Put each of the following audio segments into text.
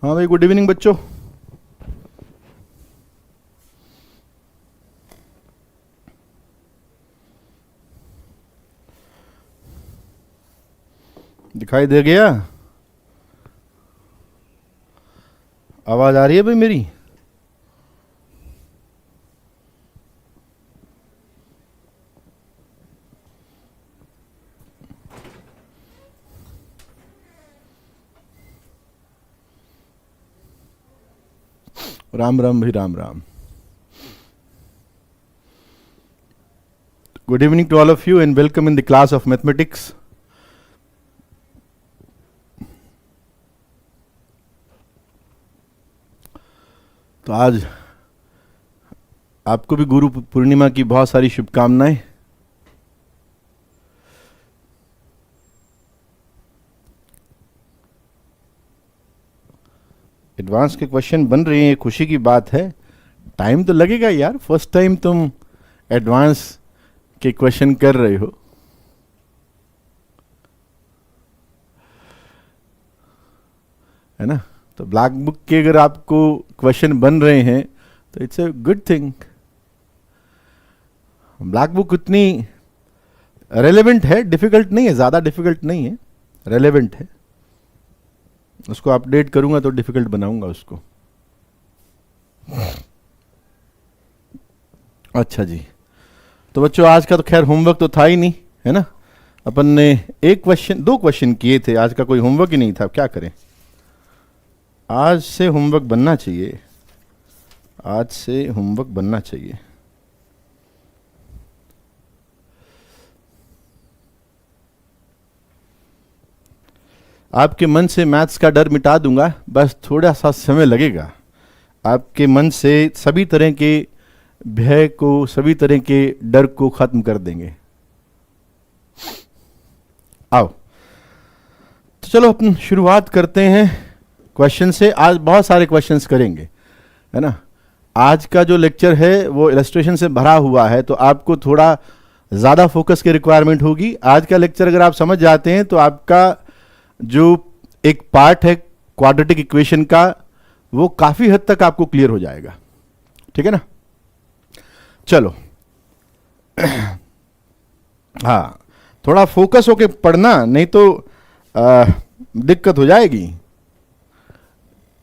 हाँ भाई, good evening बच्चों। दिखाई दे गया? आवाज आ रही है भाई मेरी? राम राम भाई, Ram Ram. Good evening to all of you and welcome in the class of mathematics. तो आज आपको भी गुरु पूर्णिमा की बहुत सारी शुभकामनाएं। एडवांस के क्वेश्चन बन रहे हैं, खुशी की बात है। टाइम तो लगेगा यार, फर्स्ट टाइम तुम एडवांस के क्वेश्चन कर रहे हो। है ना? तो ब्लैक बुक के अगर आपको क्वेश्चन बन रहे हैं तो it's a good thing. Black book उतनी रेलेवेंट है, डिफिकल्ट नहीं है, ज़्यादा डिफिकल्ट नहीं है, रेलेवेंट है। उसको अपडेट करूंगा तो डिफिकल्ट बनाऊंगा उसको। अच्छा जी, तो बच्चों आज का तो खैर होमवर्क तो था ही नहीं, है ना? अपन ने दो क्वेश्चन किए थे, आज का कोई होमवर्क ही नहीं था। क्या करें, आज से होमवर्क बनना चाहिए, आज से होमवर्क बनना चाहिए। आपके मन से मैथ्स का डर मिटा दूंगा, बस थोड़ा सा समय लगेगा। आपके मन से सभी तरह के भय को, सभी तरह के डर को खत्म कर देंगे। आओ तो चलो अपन शुरुआत करते हैं क्वेश्चन से। आज बहुत सारे क्वेश्चंस करेंगे, है ना? आज का जो लेक्चर है वो इलस्ट्रेशन से भरा हुआ है, तो आपको थोड़ा ज़्यादा फोकस की रिक्वायरमेंट होगी। आज का लेक्चर अगर आप समझ जाते हैं तो आपका जो एक पार्ट है क्वाड्रेटिक इक्वेशन का, वो काफ़ी हद तक आपको क्लियर हो जाएगा। ठीक है ना? चलो हाँ, थोड़ा फोकस होके पढ़ना, नहीं तो दिक्कत हो जाएगी।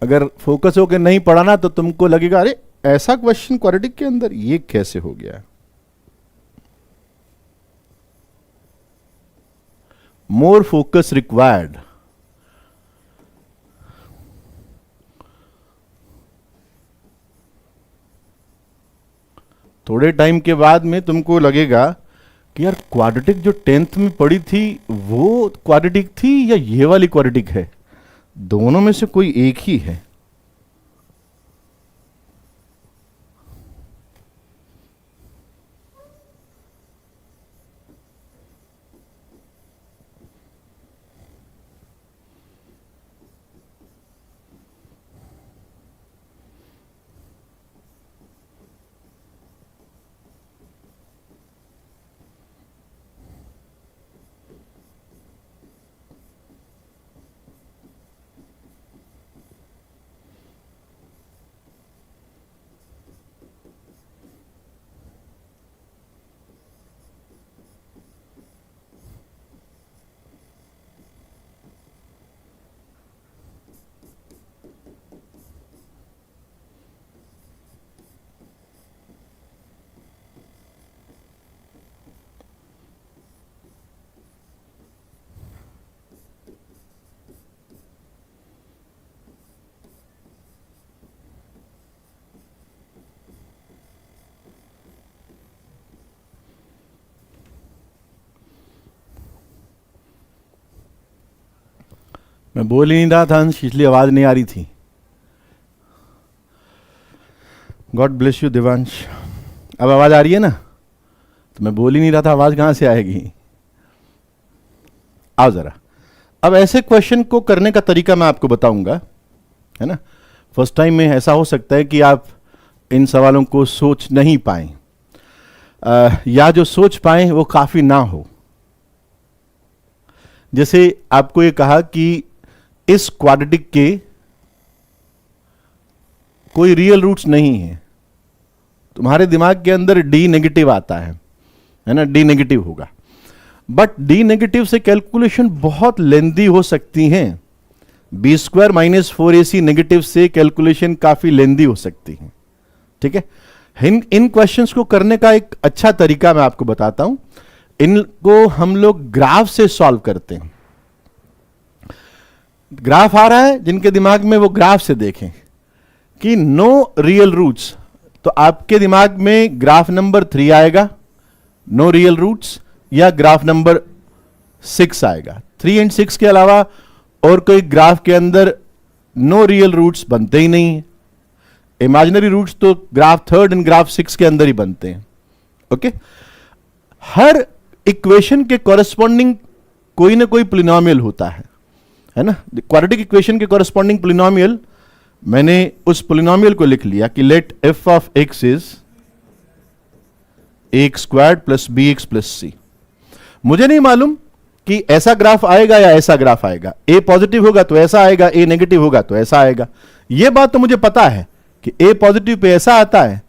अगर फोकस होके नहीं पढ़ा ना तो तुमको लगेगा अरे ऐसा क्वेश्चन क्वाड्रेटिक के अंदर ये कैसे हो गया। More focus required. थोड़े टाइम के बाद में तुमको लगेगा कि यार क्वाड्रेटिक जो 10th में पढ़ी थी वो क्वाड्रेटिक थी या ये वाली क्वाड्रेटिक है, दोनों में से कोई एक ही है। मैं बोल ही नहीं रहा था अंश, इसलिए आवाज नहीं आ रही थी। God bless you Devansh. अब आवाज आ रही है ना? तो मैं बोल ही नहीं रहा था, आवाज कहां से आएगी? आओ जरा, अब ऐसे क्वेश्चन को करने का तरीका मैं आपको बताऊंगा, है ना? फर्स्ट टाइम में ऐसा हो सकता है कि आप इन सवालों को सोच नहीं पाए, या जो सोच पाए वो काफी ना हो। जैसे आपको ये कहा कि इस क्वाड्रेटिक के कोई रियल रूट्स नहीं है, तुम्हारे दिमाग के अंदर डी नेगेटिव आता है ना, डी नेगेटिव होगा। बट डी नेगेटिव से कैलकुलेशन बहुत लेंदी हो सकती हैं। B square minus 4ac negative से कैलकुलेशन काफी लेंदी हो सकती है। ठीक है, इन क्वेश्चंस को करने का एक अच्छा तरीका मैं आपको बताता हूं। इनको हम लोग ग्राफ से सॉल्व करते हैं। ग्राफ आ रहा है, जिनके दिमाग में वो ग्राफ से देखें कि नो रियल रूट्स, तो आपके दिमाग में ग्राफ नंबर 3 आएगा, नो रियल रूट्स, या ग्राफ नंबर 6 आएगा। 3 और 6 के अलावा और कोई ग्राफ के अंदर नो रियल रूट्स बनते ही नहीं है। इमेजिनरी रूट्स तो ग्राफ 3 और ग्राफ 6 के अंदर ही बनते हैं। ओके, हर इक्वेशन के कॉरेस्पॉन्डिंग कोई ना कोई पोलिनोमियल होता है ना। क्वाड्रेटिक इक्वेशन के कॉरेस्पॉन्डिंग पोलिनोमियल, मैंने उस पोलिनोमियल को लिख लिया कि let f of x is x squared plus B x plus c. मुझे नहीं मालूम कि ऐसा ग्राफ आएगा या ऐसा ग्राफ आएगा, ए पॉजिटिव होगा तो ऐसा आएगा, ए नेगेटिव होगा तो ऐसा आएगा। यह बात तो मुझे पता है कि ए पॉजिटिव पे ऐसा आता है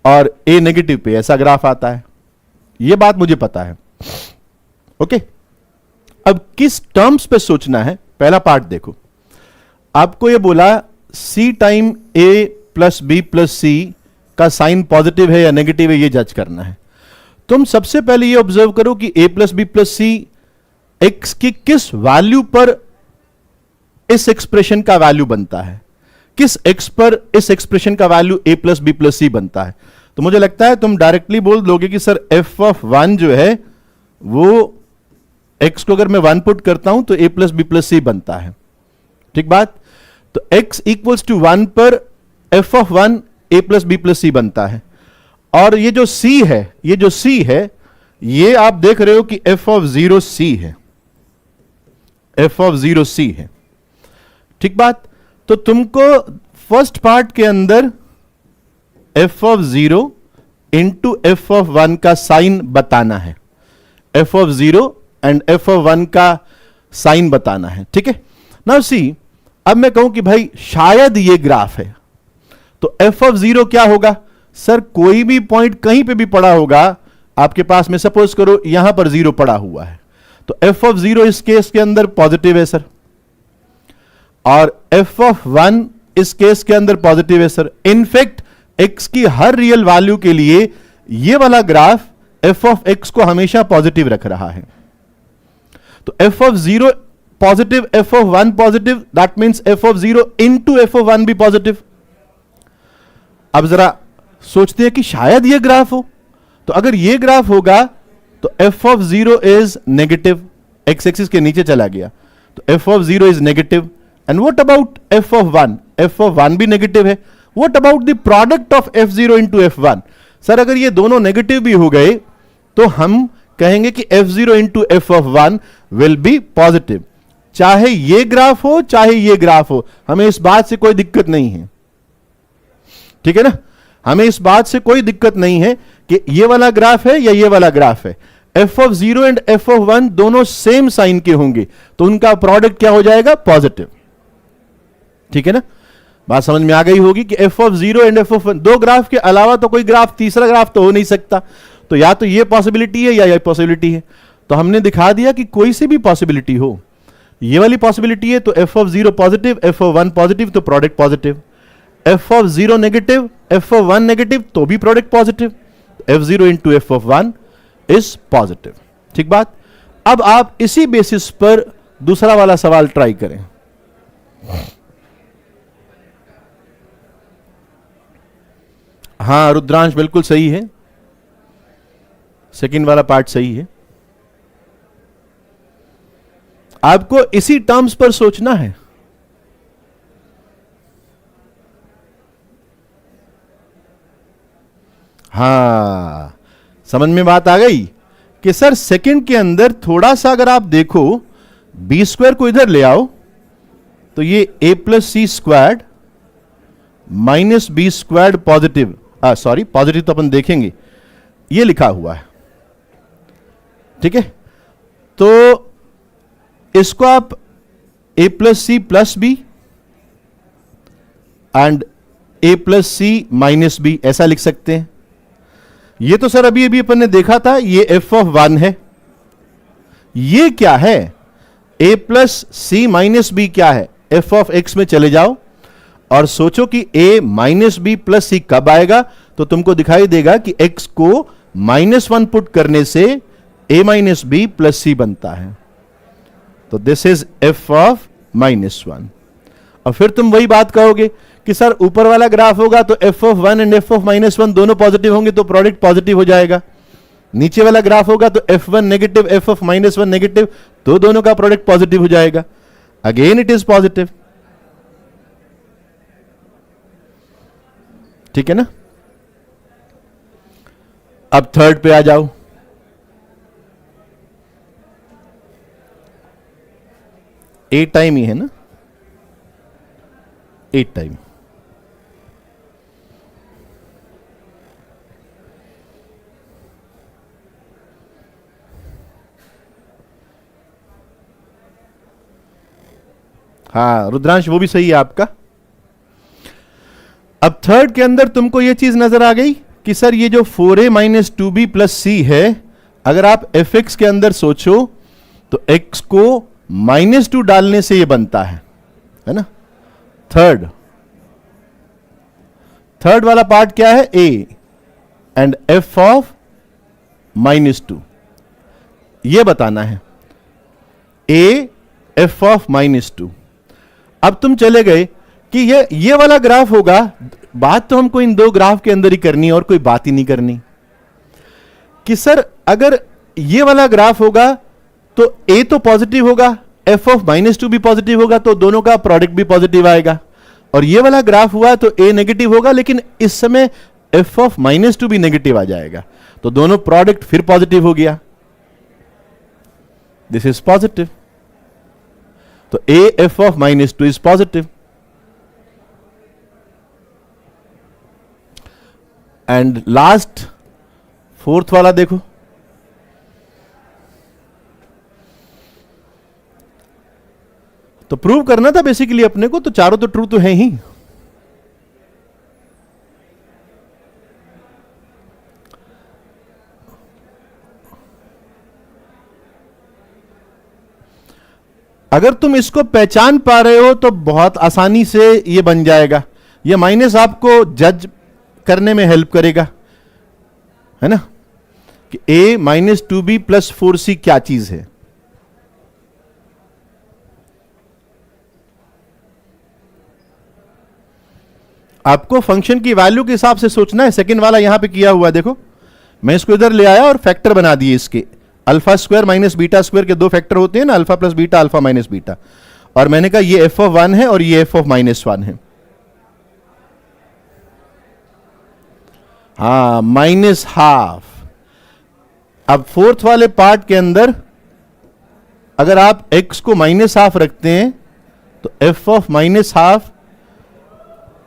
और ए नेगेटिव पे ऐसा ग्राफ आता है, यह बात मुझे पता है। ओके, अब किस टर्म्स पे सोचना है, पहला पार्ट देखो। आपको यह बोला सी टाइम ए प्लस बी प्लस सी का साइन पॉजिटिव है या नेगेटिव है, यह जज करना है। तुम सबसे पहले यह ऑब्जर्व करो कि ए प्लस बी प्लस सी एक्स की किस वैल्यू पर इस एक्सप्रेशन का वैल्यू बनता है, किस एक्स पर इस एक्सप्रेशन का वैल्यू ए प्लस बी प्लस सी बनता है। तो मुझे लगता है तुम डायरेक्टली बोल दोगे कि सर एफ ऑफ 1 जो है वो एक्स को अगर मैं 1 पुट करता हूं तो ए प्लस बी प्लस सी बनता है। ठीक बात, तो x इक्वल्स टू 1 पर f of 1 a plus b plus c बनता है। और ये जो c है, ये जो c है, ये आप देख रहे हो कि एफ ऑफ 0 c है, एफ ऑफ 0 c है। ठीक बात, तो तुमको फर्स्ट पार्ट के अंदर F of 0 into f of 1 का साइन बताना है, F of 0 and F of 1 का साइन बताना है। ठीक है, नाउ सी, अब मैं कहूं कि भाई शायद ये ग्राफ है, तो एफ ऑफ 0 क्या होगा? सर कोई भी पॉइंट कहीं पे भी पड़ा होगा आपके पास में, सपोज करो यहां पर 0 पड़ा हुआ है, तो एफ ऑफ 0 इस केस के अंदर पॉजिटिव है सर, और एफ ऑफ 1 इस केस के अंदर पॉजिटिव है सर। इनफैक्ट एक्स की हर रियल वैल्यू के लिए ये वाला ग्राफ एफ ऑफ एक्स को हमेशा पॉजिटिव रख रहा है। तो f of 0 positive, f of 1 positive, that means F of 0 into F of 1 भी पॉजिटिव। अब जरा सोचते हैं कि शायद ये ग्राफ हो, तो अगर ये ग्राफ होगा तो f of 0 is negative, x axis के नीचे चला गया, तो f of 0 is negative. And what about F of 1? F of 1 भी नेगेटिव है। What about the product of f0 into f1? Sir अगर ये दोनों नेगेटिव भी हो गए तो हम कहेंगे कि f0 into f of 1 will be positive. चाहे ये ग्राफ हो चाहे ये ग्राफ हो, हमें इस बात से कोई दिक्कत नहीं है। ठीक है ना, हमें इस बात से कोई दिक्कत नहीं है कि ये वाला ग्राफ है या ये वाला ग्राफ है। F of 0 and F of 1 दोनों सेम साइन के होंगे, तो उनका प्रोडक्ट क्या हो जाएगा? पॉजिटिव। ठीक है ना, बात समझ में आ गई होगी कि F of 0 and F of 1, दो ग्राफ के अलावा तो कोई ग्राफ, तीसरा ग्राफ तो हो नहीं सकता। तो या तो ये पॉसिबिलिटी है या ये पॉसिबिलिटी है। तो हमने दिखा दिया कि कोई सी भी पॉसिबिलिटी हो, ये वाली पॉसिबिलिटी है तो f of 0 positive, f of 1 positive तो product positive. F of 0 negative, f of 1 negative तो भी product positive. f0 into f of 1 is positive. ठीक बात, अब आप इसी बेसिस पर दूसरा वाला सवाल ट्राई करें। हां रुद्रांश बिल्कुल सही है, सेकंड वाला पार्ट सही है। आपको इसी टर्म्स पर सोचना है। हां, समझ में बात आ गई कि सर सेकंड के अंदर थोड़ा सा अगर आप देखो, बी स्क्वायर को इधर ले आओ तो ये a plus c squared minus b squared positive, sorry positive तो अपन देखेंगे, ये लिखा हुआ है। ठीक है, तो इसको आप a plus c plus B and a plus c minus b, ऐसा लिख सकते हैं। ये तो सर अभी अभी अपन ने देखा था, ये एफ ऑफ 1 है। ये क्या है? ए प्लस सी माइनस बी क्या है? एफ ऑफ एक्स में चले जाओ और सोचो कि ए माइनस बी प्लस सी कब आएगा, तो तुमको दिखाई देगा कि एक्स को -1 पुट करने से ए माइनस बी प्लस सी बनता है। तो दिस इज एफ ऑफ -1। और फिर तुम वही बात कहोगे कि सर ऊपर वाला ग्राफ होगा तो f of 1 and F of -1 दोनों पॉजिटिव होंगे तो प्रोडक्ट पॉजिटिव हो जाएगा। नीचे वाला ग्राफ होगा तो f1 negative, f of -1 negative, तो दोनों का प्रोडक्ट पॉजिटिव हो जाएगा। Again it is positive. ठीक है ना? अब थर्ड पे आ जाओ। ए टाइम ही है ना, 8 टाइम। हाँ रुद्रांश, वो भी सही है आपका। अब थर्ड के अंदर तुमको ये चीज नजर आ गई कि सर ये जो 4a माइनस 2b प्लस सी है, अगर आप एफ एक्स के अंदर सोचो तो x को -2 डालने से ये बनता है ना? थर्ड वाला पार्ट क्या है? a एंड f ऑफ -2, ये बताना है। a f of -2। अब तुम चले गए कि ये वाला ग्राफ होगा। बात तो हमको इन दो ग्राफ के अंदर ही करनी है और कोई बात ही नहीं करनी कि सर अगर ये वाला ग्राफ होगा तो a तो पॉजिटिव होगा, f ऑफ -2 भी पॉजिटिव होगा, तो दोनों का प्रोडक्ट भी पॉजिटिव आएगा। और ये वाला ग्राफ हुआ तो a नेगेटिव होगा, लेकिन इस समय f ऑफ -2 भी नेगेटिव आ जाएगा, तो दोनों प्रोडक्ट फिर पॉजिटिव हो गया। This is positive. तो a f of -2 is positive. And last fourth वाला देखो, तो प्रूव करना था बेसिकली अपने को, तो चारों तो ट्रू तो है ही। अगर तुम इसको पहचान पा रहे हो तो बहुत आसानी से ये बन जाएगा। ये माइनस आपको जज करने में हेल्प करेगा, है ना, कि a minus 2b plus 4c क्या चीज है। आपको फंक्शन की वैल्यू के हिसाब से सोचना है। सेकंड वाला यहां पे किया हुआ है, देखो मैं इसको इधर ले आया और फैक्टर बना दिए इसके। Alpha square minus beta square के दो फैक्टर होते हैं ना, alpha plus beta, alpha minus beta. और मैंने कहा ये एफ ऑफ 1 है और ये एफ ऑफ -1 है। हाँ, -12। अब फोर्थ वाले पार्ट के अंदर अगर आप x को -12 रखते हैं तो f of -12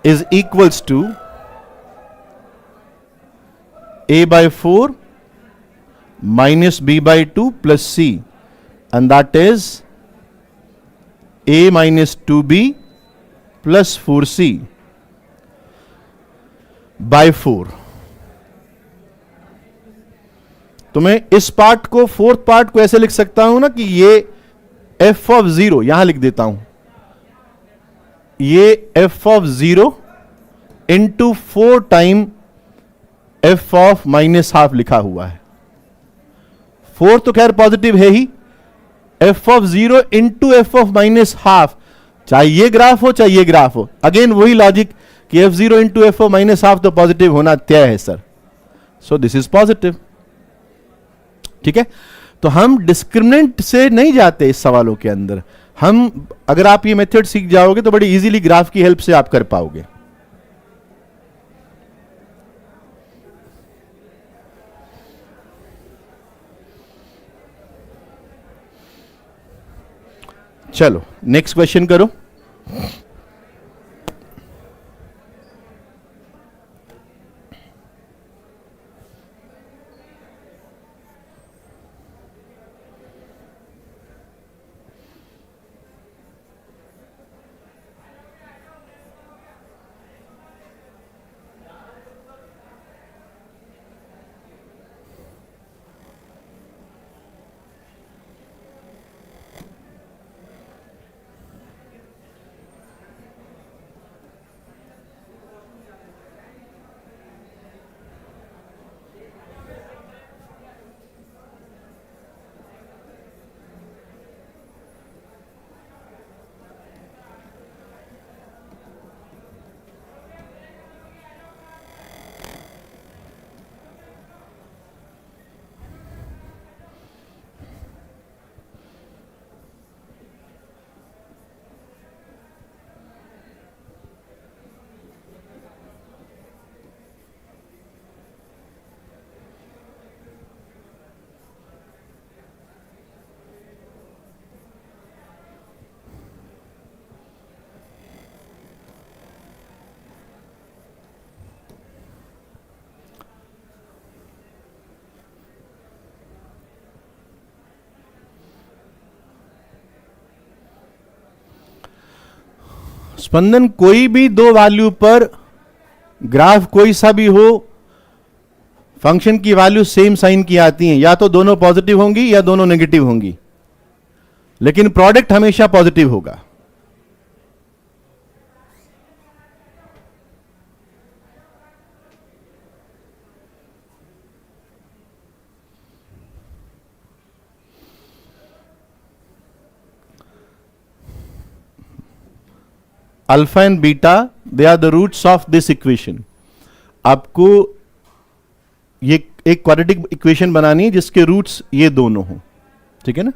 is equals to a/4 minus b/2 plus c, and that is a minus 2b plus 4c by 4। तो मैं इस पार्ट को, फोर्थ पार्ट को ऐसे लिख सकता हूं ना कि ये f ऑफ 0 यहां लिख देता हूं, ये f of 0 into 4 time f of -12 लिखा हुआ है। 4 तो खैर पॉजिटिव है ही, f of 0 into f of -12, चाहे ये ग्राफ हो चाहे ये ग्राफ हो, अगेन वही लॉजिक कि f0 इंटू एफ ऑफ -12 तो पॉजिटिव होना तय है sir. So this is positive. ठीक है, तो हम डिस्क्रिमिनेंट से नहीं जाते इस सवालों के अंदर। हम, अगर आप ये मेथड सीख जाओगे तो बड़ी इजीली ग्राफ की हेल्प से आप कर पाओगे। चलो नेक्स्ट क्वेश्चन करो। स्पंदन कोई भी दो वैल्यू पर ग्राफ कोई सा भी हो, फंक्शन की वैल्यू सेम साइन की आती हैं, या तो दोनों पॉजिटिव होंगी या दोनों नेगेटिव होंगी, लेकिन प्रोडक्ट हमेशा पॉजिटिव होगा। Alpha and beta they are the roots of this equation. आपको ये एक क्वाड्रेटिक इक्वेशन बनानी है जिसके रूट्स ये दोनों हों, ठीक है ना।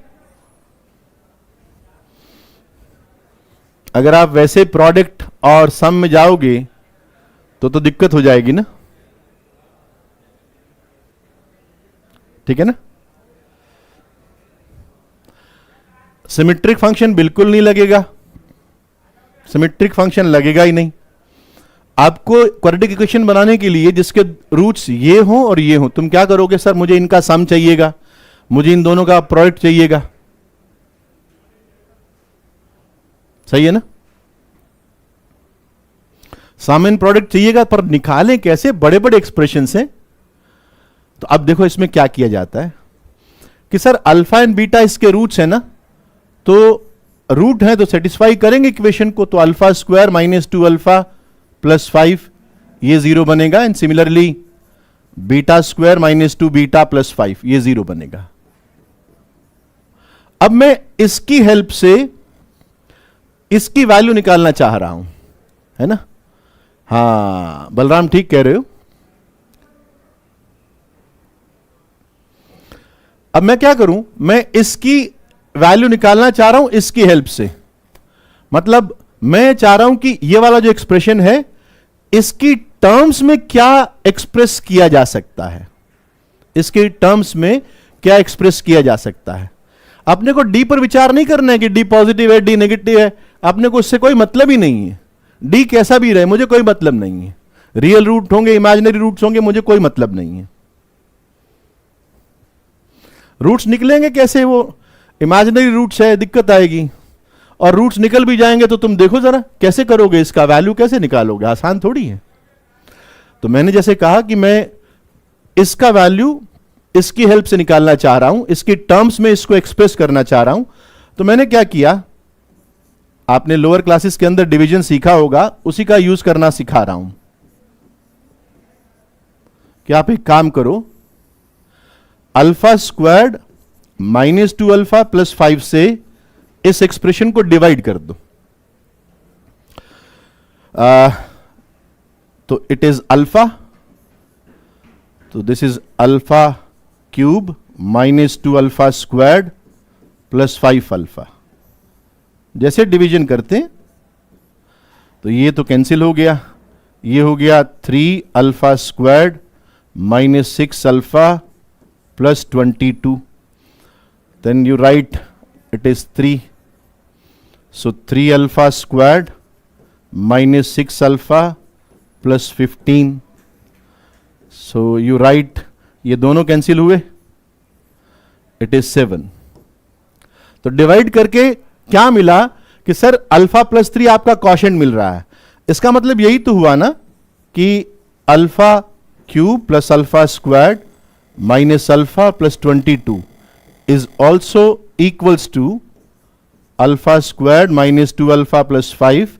अगर आप वैसे प्रोडक्ट और सम में जाओगे तो दिक्कत हो जाएगी ना, ठीक है ना। सिमेट्रिक फंक्शन बिल्कुल नहीं लगेगा, सिमेट्रिक फंक्शन लगेगा ही नहीं। आपको क्वाड्रेटिक इक्वेशन बनाने के लिए जिसके रूट्स ये हों और ये हों, तुम क्या करोगे, सर मुझे इनका सम चाहिएगा, मुझे इन दोनों का प्रोडक्ट चाहिएगा, सही है ना। सम एंड प्रोडक्ट चाहिएगा, पर निकालें कैसे, बड़े बड़े एक्सप्रेशन से। तो अब देखो इसमें क्या किया जाता है कि सर अल्फा एंड बीटा इसके रूट्स है ना, तो रूट है तो सेटिस्फाई करेंगे इक्वेशन को, तो alpha square minus 2 alpha plus 5 ये 0 बनेगा, and similarly beta square minus 2 beta plus 5 ये 0 बनेगा। अब मैं इसकी हेल्प से इसकी वैल्यू निकालना चाह रहा हूं, है ना। हां बलराम ठीक कह रहे हो। अब मैं क्या करूं, मैं इसकी वैल्यू निकालना चाह रहा हूं इसकी हेल्प से। मतलब मैं चाह रहा हूं कि ये वाला जो एक्सप्रेशन है इसकी टर्म्स में क्या एक्सप्रेस किया जा सकता है, इसके टर्म्स में क्या एक्सप्रेस किया जा सकता है। अपने को डी पर विचार नहीं करना है कि डी पॉजिटिव है डी नेगेटिव है, अपने को उससे कोई मतलब ही नहीं है। डी कैसा भी रहे मुझे कोई मतलब नहीं है, रियल रूट होंगे इमेजिनरी रूट्स होंगे मुझे कोई मतलब नहीं है। रूट्स निकलेंगे कैसे, वो इमेजिनरी रूट्स है, दिक्कत आएगी। और रूट्स निकल भी जाएंगे तो तुम देखो जरा कैसे करोगे, इसका वैल्यू कैसे निकालोगे, आसान थोड़ी है। तो मैंने जैसे कहा कि मैं इसका वैल्यू इसकी हेल्प से निकालना चाह रहा हूं, इसकी टर्म्स में इसको एक्सप्रेस करना चाह रहा हूं। तो मैंने क्या किया, आपने लोअर क्लासेस के अंदर डिवीजन सीखा होगा, उसी का यूज करना सिखा रहा हूं कि आप एक काम करो, alpha squared minus 2 alpha plus 5 से इस एक्सप्रेशन को डिवाइड कर दो। तो इट इज अल्फा, तो this is alpha cube minus 2 alpha squared plus 5 alpha. जैसे डिवीजन करते तो ये तो कैंसिल हो गया, ये हो गया 3 alpha squared minus 6 alpha plus 22। Then you write it is 3, so 3 alpha squared minus 6 alpha plus 15, so you write, ये दोनों कैंसिल हुए, it is 7। तो डिवाइड करके क्या मिला कि सर अल्फा प्लस 3 आपका क्वोशिएंट मिल रहा है। इसका मतलब यही तो हुआ ना कि alpha cube plus alpha squared minus alpha plus 22 is also equals to alpha squared minus 2 alpha plus 5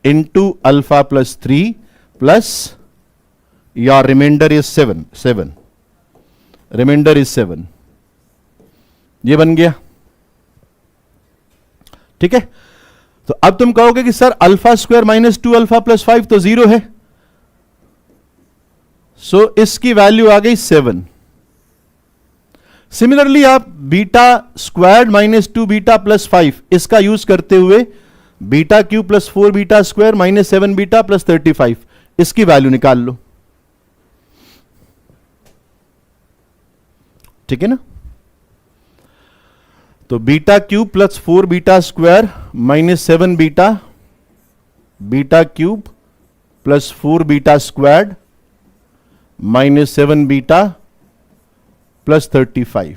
into alpha plus 3 plus your remainder is 7 remainder is 7। ये बन गया, ठीक है। तो अब तुम कहोगे कि sir alpha square minus 2 alpha plus 5 तो 0 है, सो इसकी वैल्यू आ गई 7। सिमिलरली आप beta squared minus 2 beta plus 5 इसका यूज करते हुए beta cube plus 4 beta square minus 7 beta plus 35 इसकी वैल्यू निकाल लो, ठीक है ना। तो beta cube plus 4 beta square minus 7 beta, beta cube plus 4 beta squared minus 7 beta plus 35,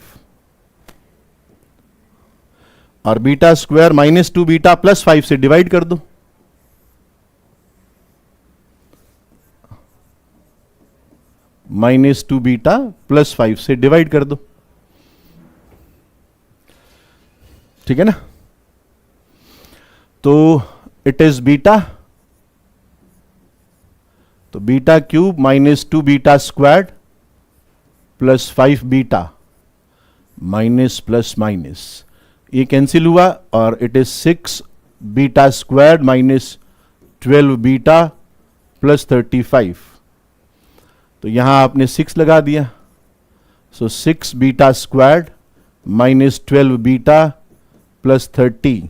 और beta square minus 2 beta plus 5 से डिवाइड कर दो, माइनस 2 बीटा प्लस 5 से डिवाइड कर दो, ठीक है ना। तो इट इज बीटा, तो beta cube minus 2 beta squared plus 5 beta minus plus minus, ये कैंसिल हुआ और it is 6 beta squared minus 12 beta plus 35। तो यहां आपने 6 लगा दिया, so 6 beta squared minus 12 beta plus 30।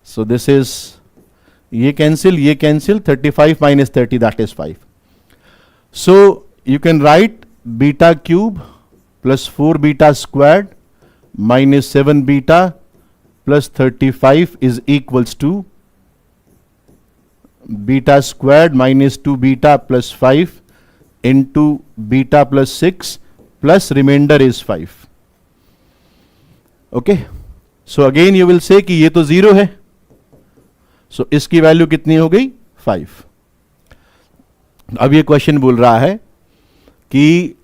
So this is, ये cancel 35 minus 30 that is 5। So you can write beta cube plus 4 beta squared minus 7 beta plus 35 is equals to beta squared minus 2 beta plus 5 into beta plus 6 plus remainder is 5। Okay, so again you will say कि ये तो 0 है, सो इसकी value कितनी हो गई 5। अब ये क्वेश्चन बोल रहा है कि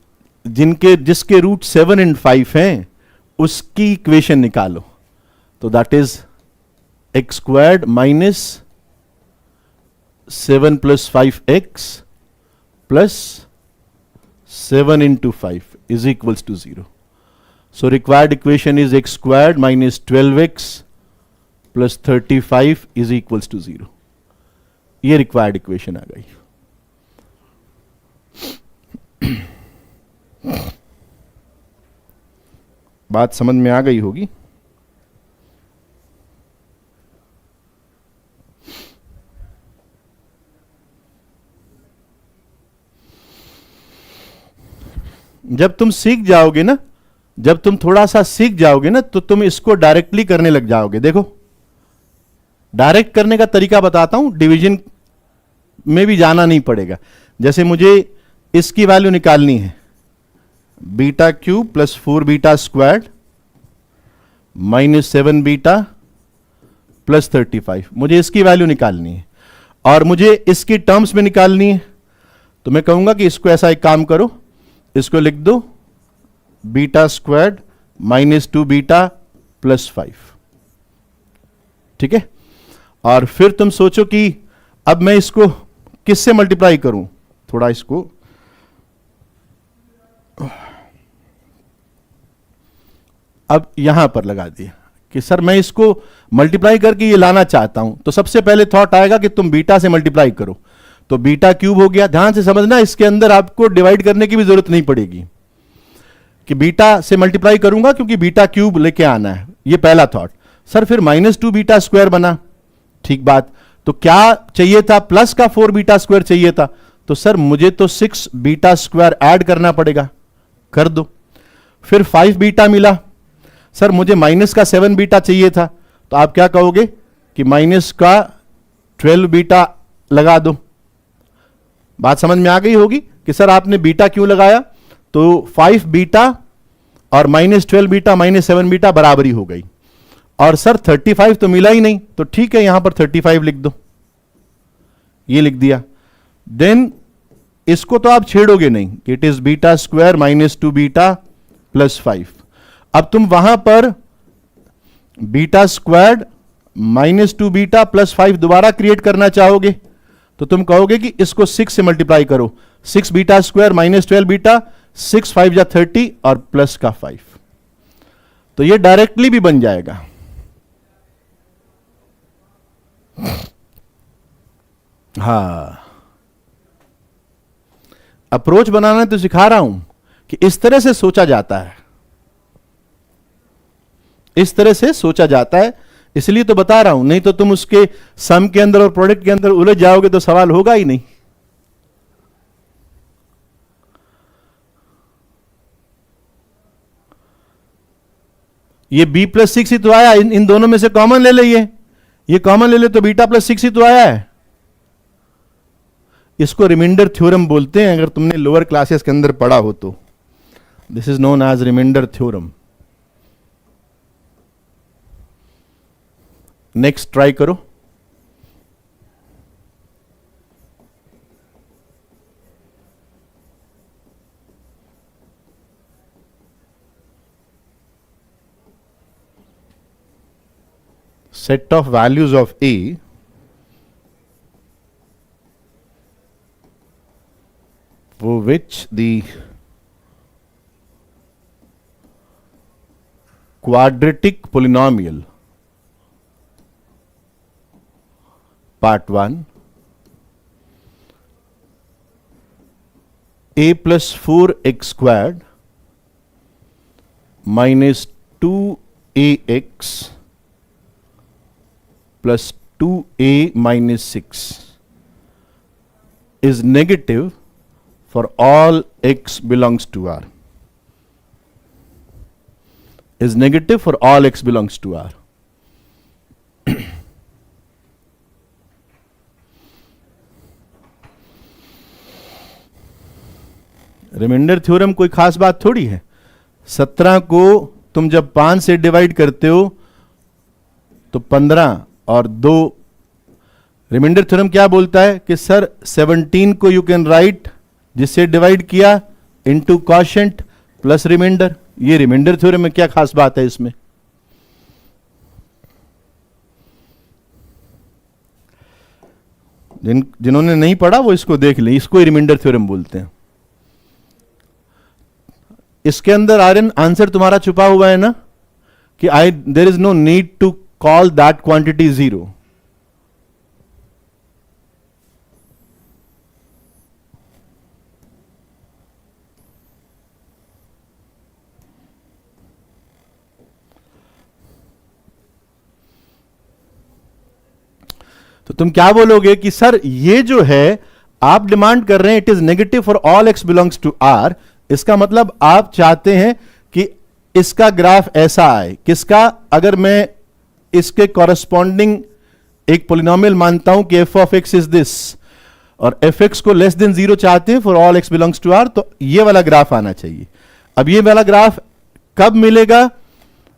जिसके रूट 7 एंड 5 हैं उसकी इक्वेशन निकालो, तो that is x squared minus 7 plus 5x plus 7 into 5 is equals to 0। So required equation is x squared minus 12x plus 35 is equals to 0। ये रिक्वायर्ड इक्वेशन आ गई। बात समझ में आ गई होगी। जब तुम सीख जाओगे ना, जब तुम थोड़ा सा सीख जाओगे ना, तो तुम इसको डायरेक्टली करने लग जाओगे। देखो, डायरेक्ट करने का तरीका बताता हूं, डिवीजन में भी जाना नहीं पड़ेगा। जैसे मुझे इसकी वैल्यू निकालनी है, beta cube plus 4 beta squared minus 7 beta plus 35, मुझे इसकी वैल्यू निकालनी है और मुझे इसकी टर्म्स में निकालनी है। तो मैं कहूंगा कि इसको ऐसा एक काम करो, इसको लिख दो beta squared minus 2 beta plus 5, ठीक है। और फिर तुम सोचो कि अब मैं इसको किससे मल्टीप्लाई करूं, थोड़ा इसको अब यहां पर लगा दिया कि सर मैं इसको मल्टीप्लाई करके ये लाना चाहता हूं। तो सबसे पहले थॉट आएगा कि तुम बीटा से मल्टीप्लाई करो, तो बीटा क्यूब हो गया। ध्यान से समझना, इसके अंदर आपको डिवाइड करने की भी जरूरत नहीं पड़ेगी कि बीटा से मल्टीप्लाई करूंगा क्योंकि बीटा क्यूब लेके आना है, ये पहला थॉट। सर फिर माइनस 2 बीटा स्क्वायर बना, ठीक बात। तो क्या चाहिए था, प्लस का 4 बीटा स्क्वायर चाहिए था, तो सर मुझे तो 6 बीटा स्क्वायर ऐड करना पड़ेगा, कर दो। फिर 5 बीटा मिला, सर मुझे माइनस का 7 बीटा चाहिए था, तो आप क्या कहोगे कि माइनस का 12 बीटा लगा दो। बात समझ में आ गई होगी कि सर आपने बीटा क्यों लगाया, तो 5 बीटा और माइनस 12 बीटा माइनस 7 बीटा बराबरी हो गई। और सर 35 तो मिला ही नहीं, तो ठीक है यहां पर 35 लिख दो, ये लिख दिया। देन इसको तो आप छेड़ोगे नहीं, it is beta square minus 2 beta plus 5। अब तुम वहां पर beta squared minus 2 beta plus 5 दोबारा क्रिएट करना चाहोगे, तो तुम कहोगे कि इसको 6 से मल्टीप्लाई करो, 6 बीटा स्क्वायर माइनस 12 बीटा, 6 5 जा 30 और प्लस का 5, तो ये डायरेक्टली भी बन जाएगा। हाँ, अप्रोच बनाना तो सिखा रहा हूं कि इस तरह से सोचा जाता है, इस तरह से सोचा जाता है, इसलिए तो बता रहा हूं। नहीं तो तुम उसके सम के अंदर और प्रोडक्ट के अंदर उलझ जाओगे तो सवाल होगा ही नहीं। ये b प्लस 6 ही तो आया, इन दोनों में से कॉमन ले लिए, ये कॉमन ले ले तो बीटा प्लस 6 ही तो आया है। इसको रिमाइंडर थ्योरम बोलते हैं, अगर तुमने लोअर क्लासेस के अंदर पढ़ा हो तो। This is known as remainder theorem. Next try करो। set of values of A for which the quadratic polynomial part 1 a plus 4x squared minus 2ax plus 2a minus 6 is negative for all x belongs to R. Is negative for all x belongs to R. Remainder theorem कोई खास बात थोड़ी है। 17 को तुम जब 5 से divide करते हो तो 15 और 2। रिमाइंडर थ्योरम क्या बोलता है कि सर 17 को यू कैन राइट जिससे डिवाइड किया इनटू क्वोशिएंट प्लस रिमाइंडर। ये रिमाइंडर थ्योरम में क्या खास बात है इसमें? जिन्होंने नहीं पढ़ा वो इसको देख लें, इसको ही रिमाइंडर थ्योरम बोलते हैं। इसके अंदर आर्यन आंसर तुम्हारा छुपा हुआ है ना कि there is no need to call that quantity zero. तो तुम क्या बोलोगे कि सर ये जो है आप डिमांड कर रहे हैं it is negative for all x belongs to R. इसका मतलब आप चाहते हैं कि इसका ग्राफ ऐसा आए। किसका? अगर मैं इसके कॉरेस्पॉन्डिंग एक पॉलिनोमियल मानता हूं कि F of x is this और एफ एक्स को लेस देन जीरो चाहते हैं for all x belongs to R, तो ये वाला ग्राफ आना चाहिए। अब ये वाला ग्राफ कब मिलेगा?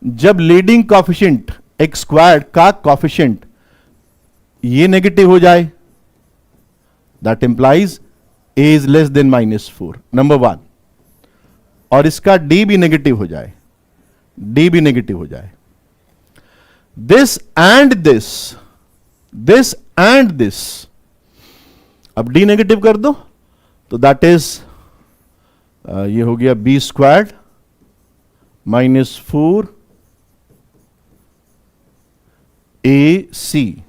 जब लीडिंग कॉफिशिएंट एक्स स्क्वायर्ड का कॉफिशिएंट ये नेगेटिव हो जाए। That implies A is less than -4, number 1। और इसका डी भी नेगेटिव हो जाए, डी भी नेगेटिव हो जाए। This and this, this and this, अब डी नेगेटिव कर दो तो दैट इज ये हो गया बी स्क्वायर्ड -4 ए सी।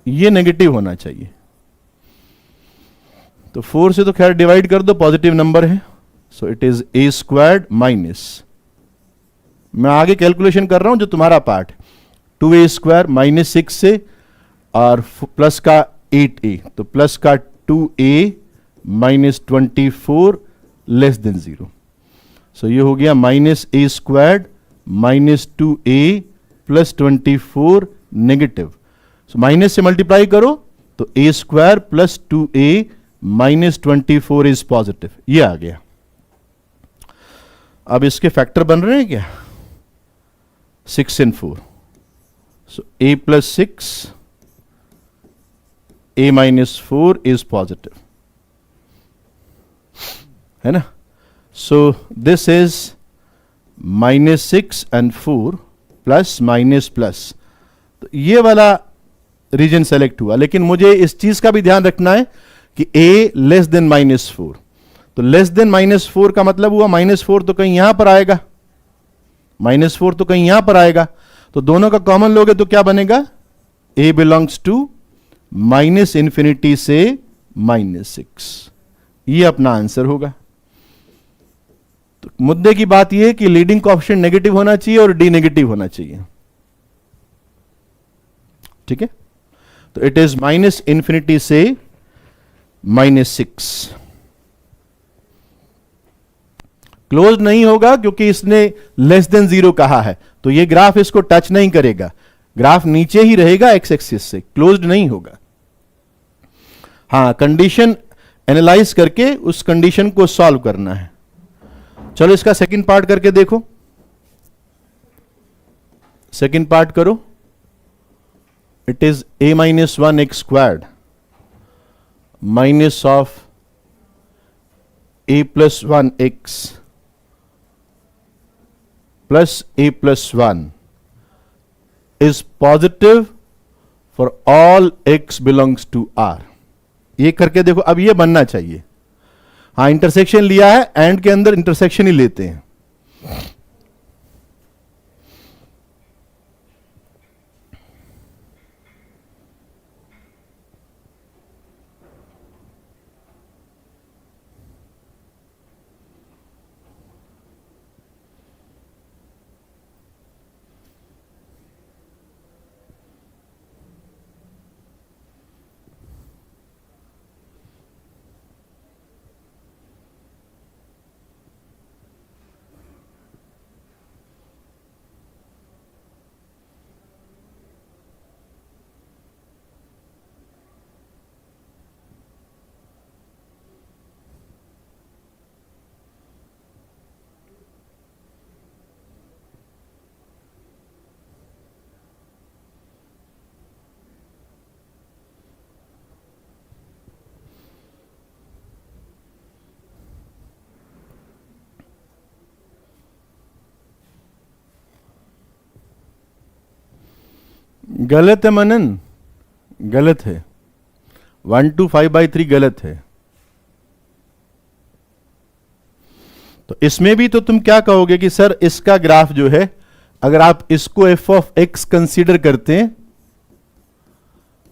ये नेगेटिव होना चाहिए। तो 4 से तो खैर डिवाइड कर दो, पॉजिटिव नंबर है, so it is a squared minus, मैं आगे कैलकुलेशन कर रहा हूं जो तुम्हारा पार्ट, 2a स्क्वायर माइनस 6 से और प्लस का 8a, तो प्लस का 2a माइनस 24 लेस देन 0। सो ये हो गया minus a squared minus 2a plus 24 negative. So minus से मल्टीप्लाई करो तो a square plus 2a minus 24 is positive. ये आ गया। अब इसके फैक्टर बन रहे हैं क्या? 6 and 4, so a plus 6 a minus 4 is positive, है ना? सो this is -6 and 4 plus minus plus, तो ये वाला रीजन सेलेक्ट हुआ। लेकिन मुझे इस चीज का भी ध्यान रखना है कि a लेस देन -4, तो लेस देन -4 का मतलब हुआ -4 तो कहीं यहां पर आएगा, -4 तो कहीं यहां पर आएगा, तो दोनों का कॉमन लोगे तो क्या बनेगा? a बिलोंग्स टू -∞ से -6। ये अपना आंसर होगा। तो मुद्दे की बात यह है कि लीडिंग कोएफिशिएंट नेगेटिव होना चाहिए और डी नेगेटिव होना चाहिए, ठीक है? तो इट इज -∞ से -6। क्लोज नहीं होगा क्योंकि इसने लेस देन 0 कहा है, तो ये ग्राफ इसको टच नहीं करेगा, ग्राफ नीचे ही रहेगा एक्स एक्सिस से, क्लोज्ड नहीं होगा। हां, कंडीशन एनालाइज करके उस कंडीशन को सॉल्व करना है। चलो इसका सेकंड पार्ट करके देखो, सेकंड पार्ट करो। It is a minus 1 x squared minus of a plus 1 x plus a plus 1 is positive for all x belongs to R। ये करके देखो, अब ये बनना चाहिए। हाँ, इंटरसेक्शन लिया है, एंड के अंदर इंटरसेक्शन ही लेते हैं। गलत है मनन, गलत है। 1 to 5/3 गलत है। तो इसमें भी तो तुम क्या कहोगे कि सर इसका ग्राफ जो है, अगर आप इसको f ऑफ x कंसीडर करते हैं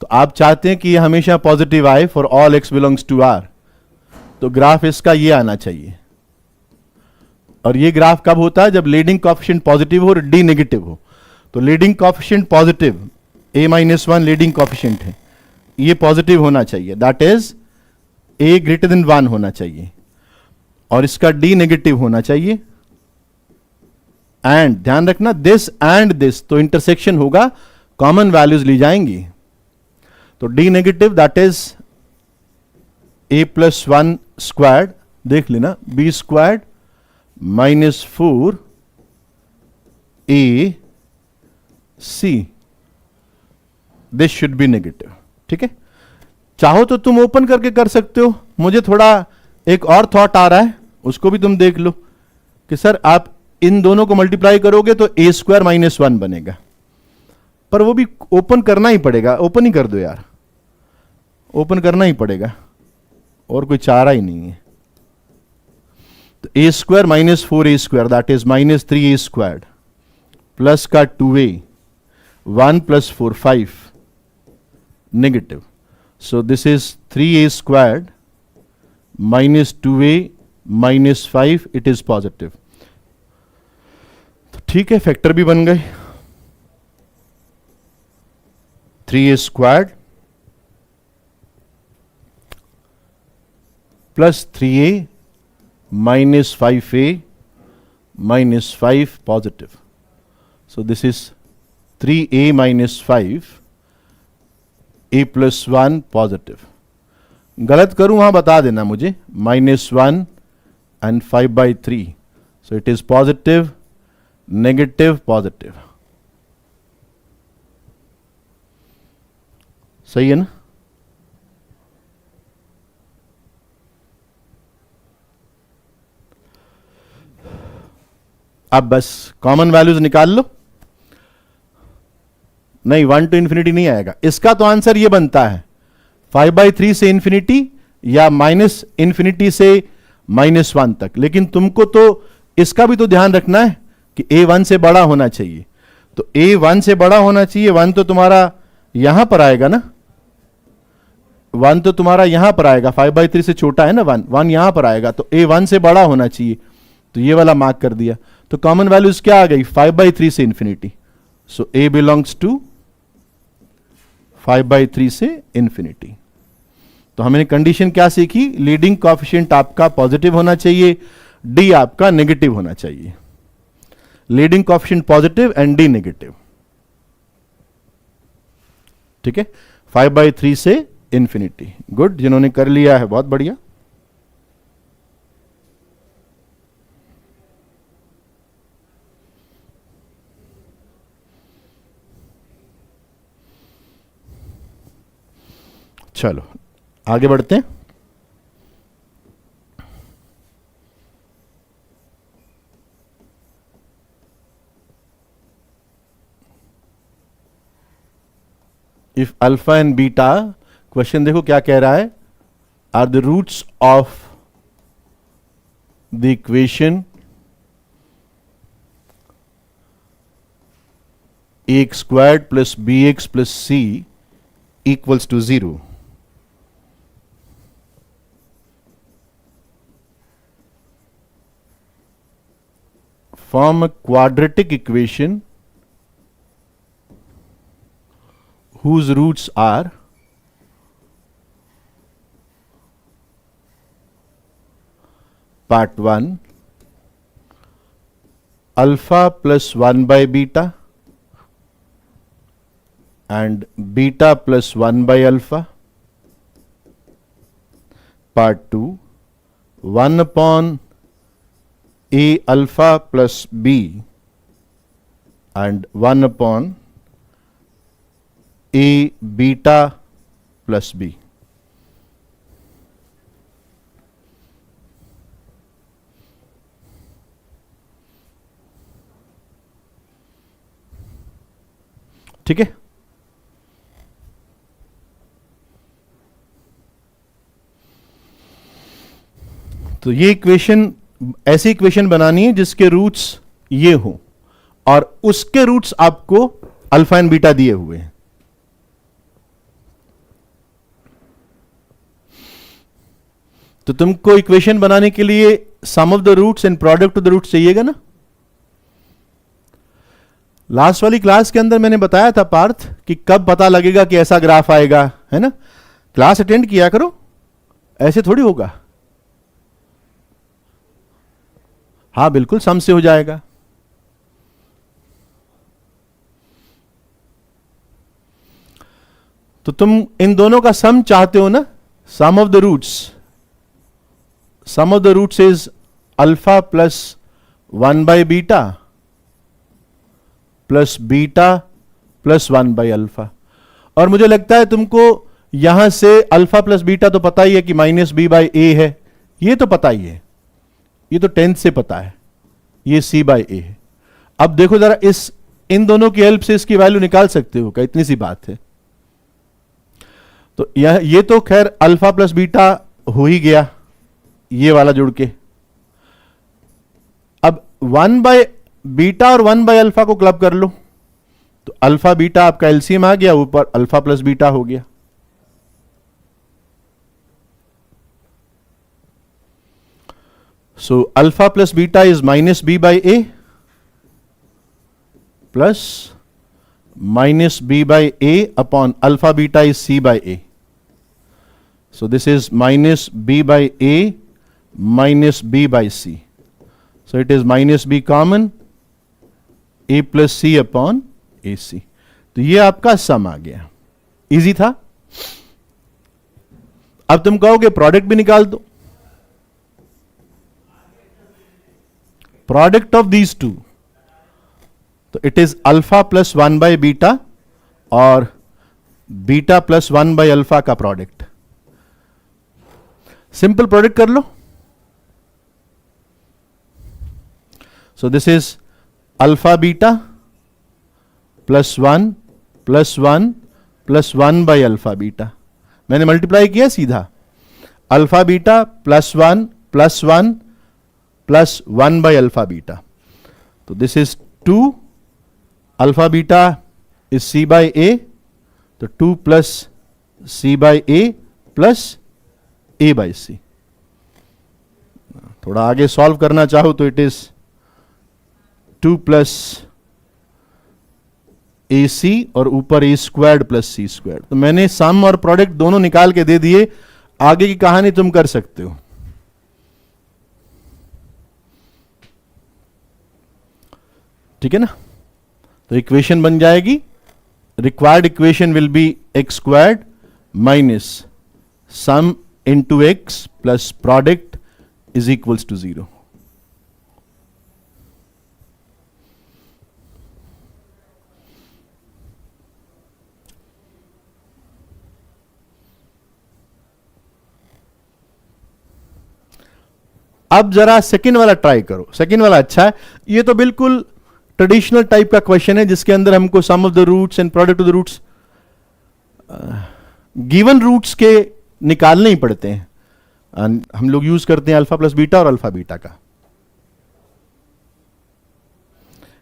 तो आप चाहते हैं कि ये हमेशा पॉजिटिव आए for all x belongs to R, तो ग्राफ इसका ये आना चाहिए। और ये ग्राफ कब होता है? जब लीडिंग कोएफिशिएंट पॉजिटिव हो और d नेगेटिव हो। तो leading coefficient positive, a-1 leading coefficient है, ये पॉजिटिव होना चाहिए, that is a greater than 1 होना चाहिए, और इसका d नेगेटिव होना चाहिए। एंड ध्यान रखना, दिस एंड दिस, तो इंटरसेक्शन होगा, कॉमन वैल्यूज ली जाएंगी। तो d negative that is a+1 squared, देख लेना, b squared -4 a c, this should be negative. ठीक है, चाहो तो तुम ओपन करके कर सकते हो। मुझे थोड़ा एक और थॉट आ रहा है, उसको भी तुम देख लो कि सर आप इन दोनों को मल्टीप्लाई करोगे तो a² -1 बनेगा, पर वो भी ओपन करना ही पड़ेगा। ओपन ही कर दो यार, ओपन करना ही पड़ेगा, और कोई चारा ही नहीं है। तो a² -4a² that is -3a² plus का 2a, 1 + 4 5 negative. So this is 3a² -2a -5, it is positive. तो ठीक है, फैक्टर भी बन गए। 3a² plus 3a -5a -5 positive. So this is 3a -5 a+1 positive. गलत करूं वहां बता देना मुझे, -1 and 5/3, so it is positive, negative, positive। सही है ना? अब बस कॉमन वैल्यूज निकाल लो। नहीं, 1 to इंफिनिटी नहीं आएगा। इसका तो आंसर ये बनता है 5/3 से इंफिनिटी या -इंफिनिटी से -1 तक। लेकिन तुमको तो इसका भी तो ध्यान रखना है कि a1 से बड़ा होना चाहिए। तो a1 से बड़ा होना चाहिए, 1 तो तुम्हारा यहां पर आएगा ना, 1 तो तुम्हारा यहां पर आएगा, 5/3 से छोटा है ना 1 यहां पर आएगा, तो a1 से बड़ा होना चाहिए। तो ये वाला मार्क कर दिया। तो कॉमन वैल्यूज क्या आ गई? 5/3 से infinity. So a belongs to 5/3 से इंफिनिटी। तो हमने कंडीशन क्या सीखी? लीडिंग कोएफिशिएंट आपका पॉजिटिव होना चाहिए, d आपका नेगेटिव होना चाहिए। Leading coefficient positive and d negative. ठीक है, 5/3 से इंफिनिटी। गुड, जिन्होंने कर लिया है बहुत बढ़िया। चलो आगे बढ़ते हैं। If alpha and beta, question देखो क्या कह रहा है, are the roots of the equation x squared plus B x plus C equals to 0. Form a quadratic equation whose roots are part 1 alpha plus 1 by beta and beta plus 1 by alpha, part 2 1 upon a alpha plus b and 1 upon a beta plus b. ठीक है, तो ये equation, ऐसी equation बनानी है जिसके roots ये हो और उसके रूट्स आपको अल्फा एंड बीटा दिए हुए हैं. तो तुमको इक्वेशन बनाने के लिए sum of the roots and product of the roots चाहिएगा ना. लास्ट वाली क्लास के अंदर मैंने बताया था पार्थ कि कब पता लगेगा कि ऐसा ग्राफ आएगा, है ना. क्लास अटेंड किया करो, ऐसे थोड़ी होगा. हाँ बिल्कुल, सम से हो जाएगा. तो तुम इन दोनों का सम चाहते हो ना. Sum of the roots, sum of the roots is alpha plus 1 by beta plus beta plus 1 by alpha. और मुझे लगता है तुमको यहां से अल्फा प्लस बीटा तो पता ही है कि माइनस बी बाय ए है, ये तो पता ही है, ये तो 10th से पता है, ये c बाय ए है. अब देखो जरा, इस इन दोनों की हेल्प से इसकी वैल्यू निकाल सकते हो क्या, इतनी सी बात है. तो ये तो खैर अल्फा प्लस बीटा हो ही गया, ये वाला जुड़ के. अब 1 बाय बीटा और 1 बाय अल्फा को क्लब कर लो, तो अल्फा बीटा आपका एलसीएम आ गया, ऊपर अल्फा प्लस बीटा हो गया. So alpha plus beta is minus b by a plus minus b by a upon alpha beta is c by a. So this is minus b by a minus b by c. So it is minus b common, a plus c upon ac. तो ये आपका सम आ गया. Easy था. अब तुम कहोगे product भी निकाल दो. प्रोडक्ट ऑफ दीज टू, तो it is alpha plus 1 by beta और बीटा प्लस 1 बाय अल्फा का प्रोडक्ट. सिंपल प्रोडक्ट कर लो. So this is alpha beta plus 1 plus 1 plus 1 by alpha beta. मैंने मल्टीप्लाई किया सीधा. Alpha beta plus 1 plus 1 plus 1 by alpha beta. तो this is 2, alpha beta is c by a, तो 2 plus c by a plus a by c. थोड़ा आगे solve करना चाहो तो इट इज 2 प्लस ac और ऊपर a squared plus c squared. तो मैंने सम और प्रोडक्ट दोनों निकाल के दे दिए, आगे की कहानी तुम कर सकते हो. ठीक है ना. तो इक्वेशन बन जाएगी, required equation will be x squared minus sum into x plus product is equals to 0. अब जरा सेकेंड वाला ट्राई करो. सेकेंड वाला अच्छा है. ये तो बिल्कुल ट्रेडिशनल टाइप का क्वेश्चन है जिसके अंदर हमको sum of the roots and product of the roots given roots के निकालने ही पड़ते हैं. हम लोग यूज करते हैं अल्फा प्लस बीटा और अल्फा बीटा का.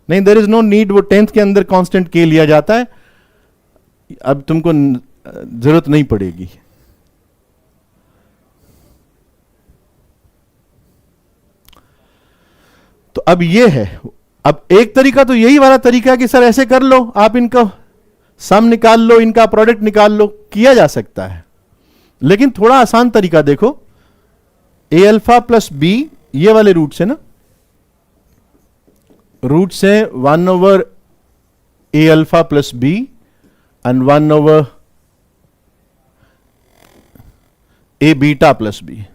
नहीं, देर इज नो नीड. वो 10th के अंदर कांस्टेंट के लिया जाता है, अब तुमको जरूरत नहीं पड़ेगी. तो अब ये है. अब एक तरीका तो यही वाला तरीका है कि सर ऐसे कर लो, आप इनका सम निकाल लो, इनका प्रोडक्ट निकाल लो, किया जा सकता है. लेकिन थोड़ा आसान तरीका देखो. ए अल्फा प्लस बी, ये वाले रूट्स है ना, रूट्स है 1 over A alpha plus B and 1 over A beta plus B.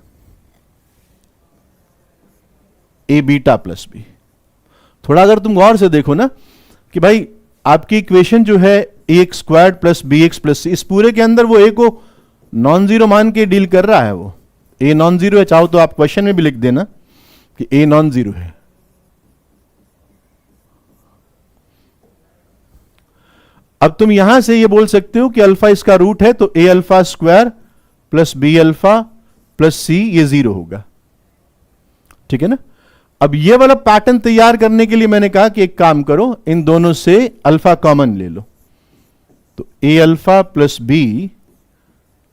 A beta plus B. थोड़ा अगर तुम गौर से देखो ना कि भाई आपकी इक्वेशन जो है a x squared plus B x plus c, इस पूरे के अंदर वो ए को नॉन जीरो मान के डील कर रहा है. वो ए नॉन जीरो है, चाहो तो आप क्वेश्चन में भी लिख देना कि ए नॉन जीरो है. अब तुम यहां से ये बोल सकते हो कि अल्फा इसका रूट है, तो a alpha square plus b alpha plus c ये जीरो होगा. ठीक है ना. अब ये वाला पैटर्न तैयार करने के लिए मैंने कहा कि एक काम करो, इन दोनों से अल्फा कॉमन ले लो. तो a alpha plus b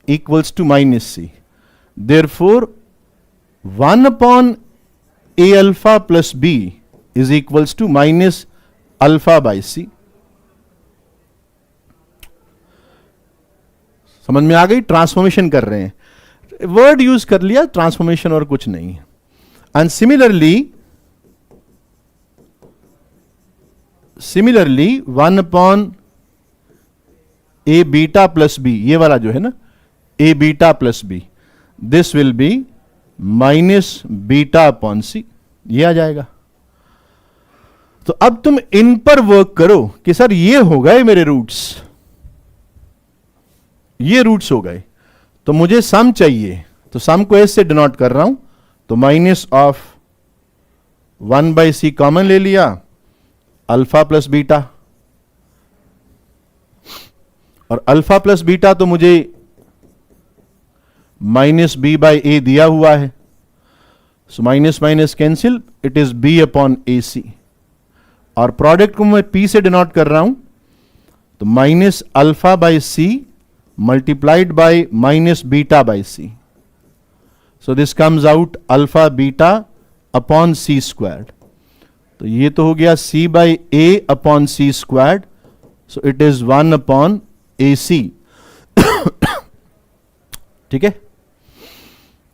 equals to minus c. Therefore 1 upon a alpha plus b is equals to minus alpha by c. समझ में आ गई. ट्रांसफॉर्मेशन कर रहे हैं, वर्ड यूज कर लिया, ट्रांसफॉर्मेशन और कुछ नहीं है. And similarly 1 upon a beta plus b, ये वाला जो है ना, a beta plus b, this will be minus beta upon c. ये आ जाएगा. तो अब तुम इन पर वर्क करो कि सर ये हो गए मेरे रूट्स, ये रूट्स हो गए, तो मुझे सम चाहिए. तो सम को एस से डिनोट कर रहा हूं, तो minus of 1 by c common ले लिया, अल्फा प्लस बीटा. और अल्फा प्लस बीटा तो मुझे माइनस बी बाई ए दिया हुआ है, so minus minus cancel, it is b upon a c. और प्रोडक्ट को मैं पी से डिनोट कर रहा हूं, तो minus alpha by C multiplied by minus beta by c. So this comes out alpha beta upon c squared. तो ये तो हो गया c by a upon c squared. So it is 1 upon ac. ठीक है.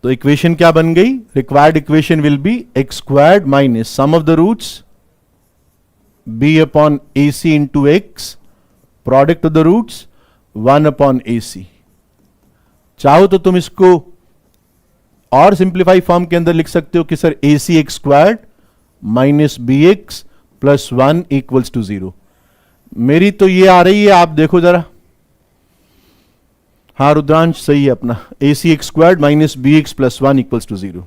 तो इक्वेशन क्या बन गई? Required equation will B x squared minus sum of the roots b upon ac into x, product of the roots 1 upon a सी. चाहो तो तुम इसको और सिंप्लीफाई फॉर्म के अंदर लिख सकते हो कि sir A C x squared minus B x plus 1 equals to 0. मेरी तो ये आ रही है, आप देखो जरा. हाँ रुद्रांश सही है अपना, a C x squared minus B x plus 1 equals to 0.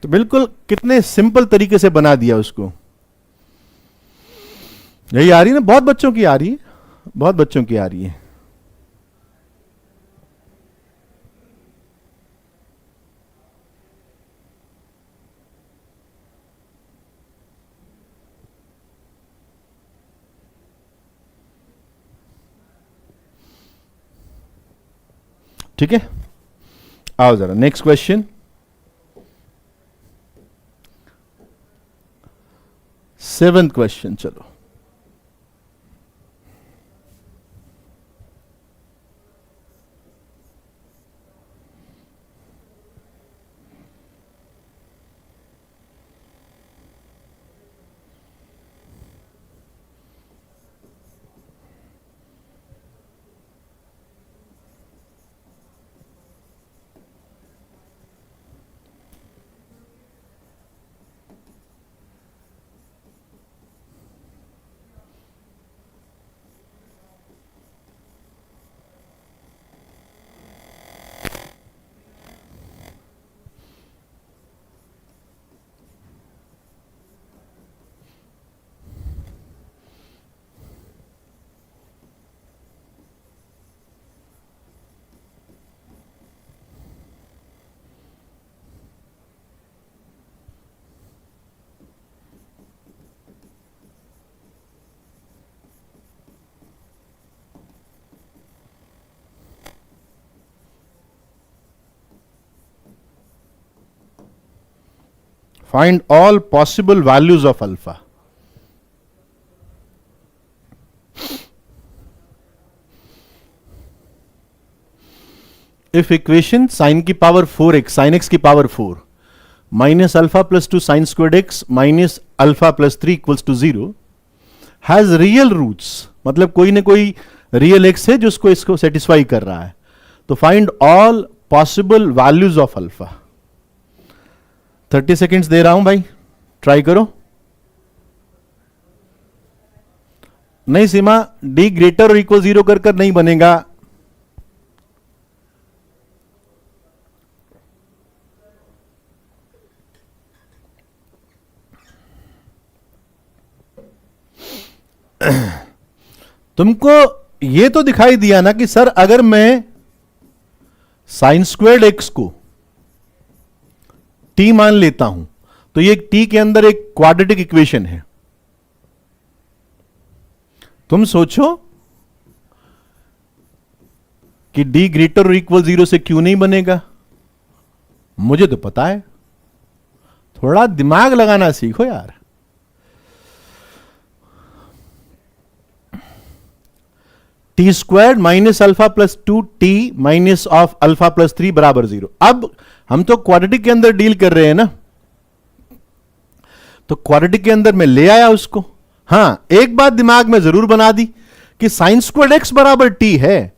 तो बिल्कुल कितने सिंपल तरीके से बना दिया उसको. यही आ रही है ना, बहुत बच्चों की आ रही है, बहुत बच्चों की आ रही है. ठीक है, आओ जरा नेक्स्ट क्वेश्चन. 7th question. चलो find all possible values of alpha. If equation sine की पावर 4x साइन x की power 4 minus alpha plus 2 sine squared x minus alpha plus 3 equals to 0 has real roots, मतलब कोई ना कोई real x है जो इसको सेटिस्फाई कर रहा है. तो find all possible values of alpha. 30 seconds दे रहा हूं भाई, ट्राई करो. नहीं सीमा, d ग्रेटर और इक्वल 0 कर नहीं बनेगा. तुमको ये तो दिखाई दिया ना कि सर अगर मैं साइन स्क्वायर्ड एक्स को t मान लेता हूं तो ये t के अंदर एक क्वाड्रेटिक इक्वेशन है. तुम सोचो कि d ग्रेटर और इक्वल 0 से क्यों नहीं बनेगा. मुझे तो पता है, थोड़ा दिमाग लगाना सीखो यार. T squared minus alpha plus 2t minus of alpha plus 3 बराबर 0. अब हम तो क्वाड्रेटिक के अंदर डील कर रहे हैं ना, तो क्वाड्रेटिक के अंदर मैं ले आया उसको. हां, एक बात दिमाग में जरूर बना दी कि साइन स्क्वायर्ड एक्स बराबर t है,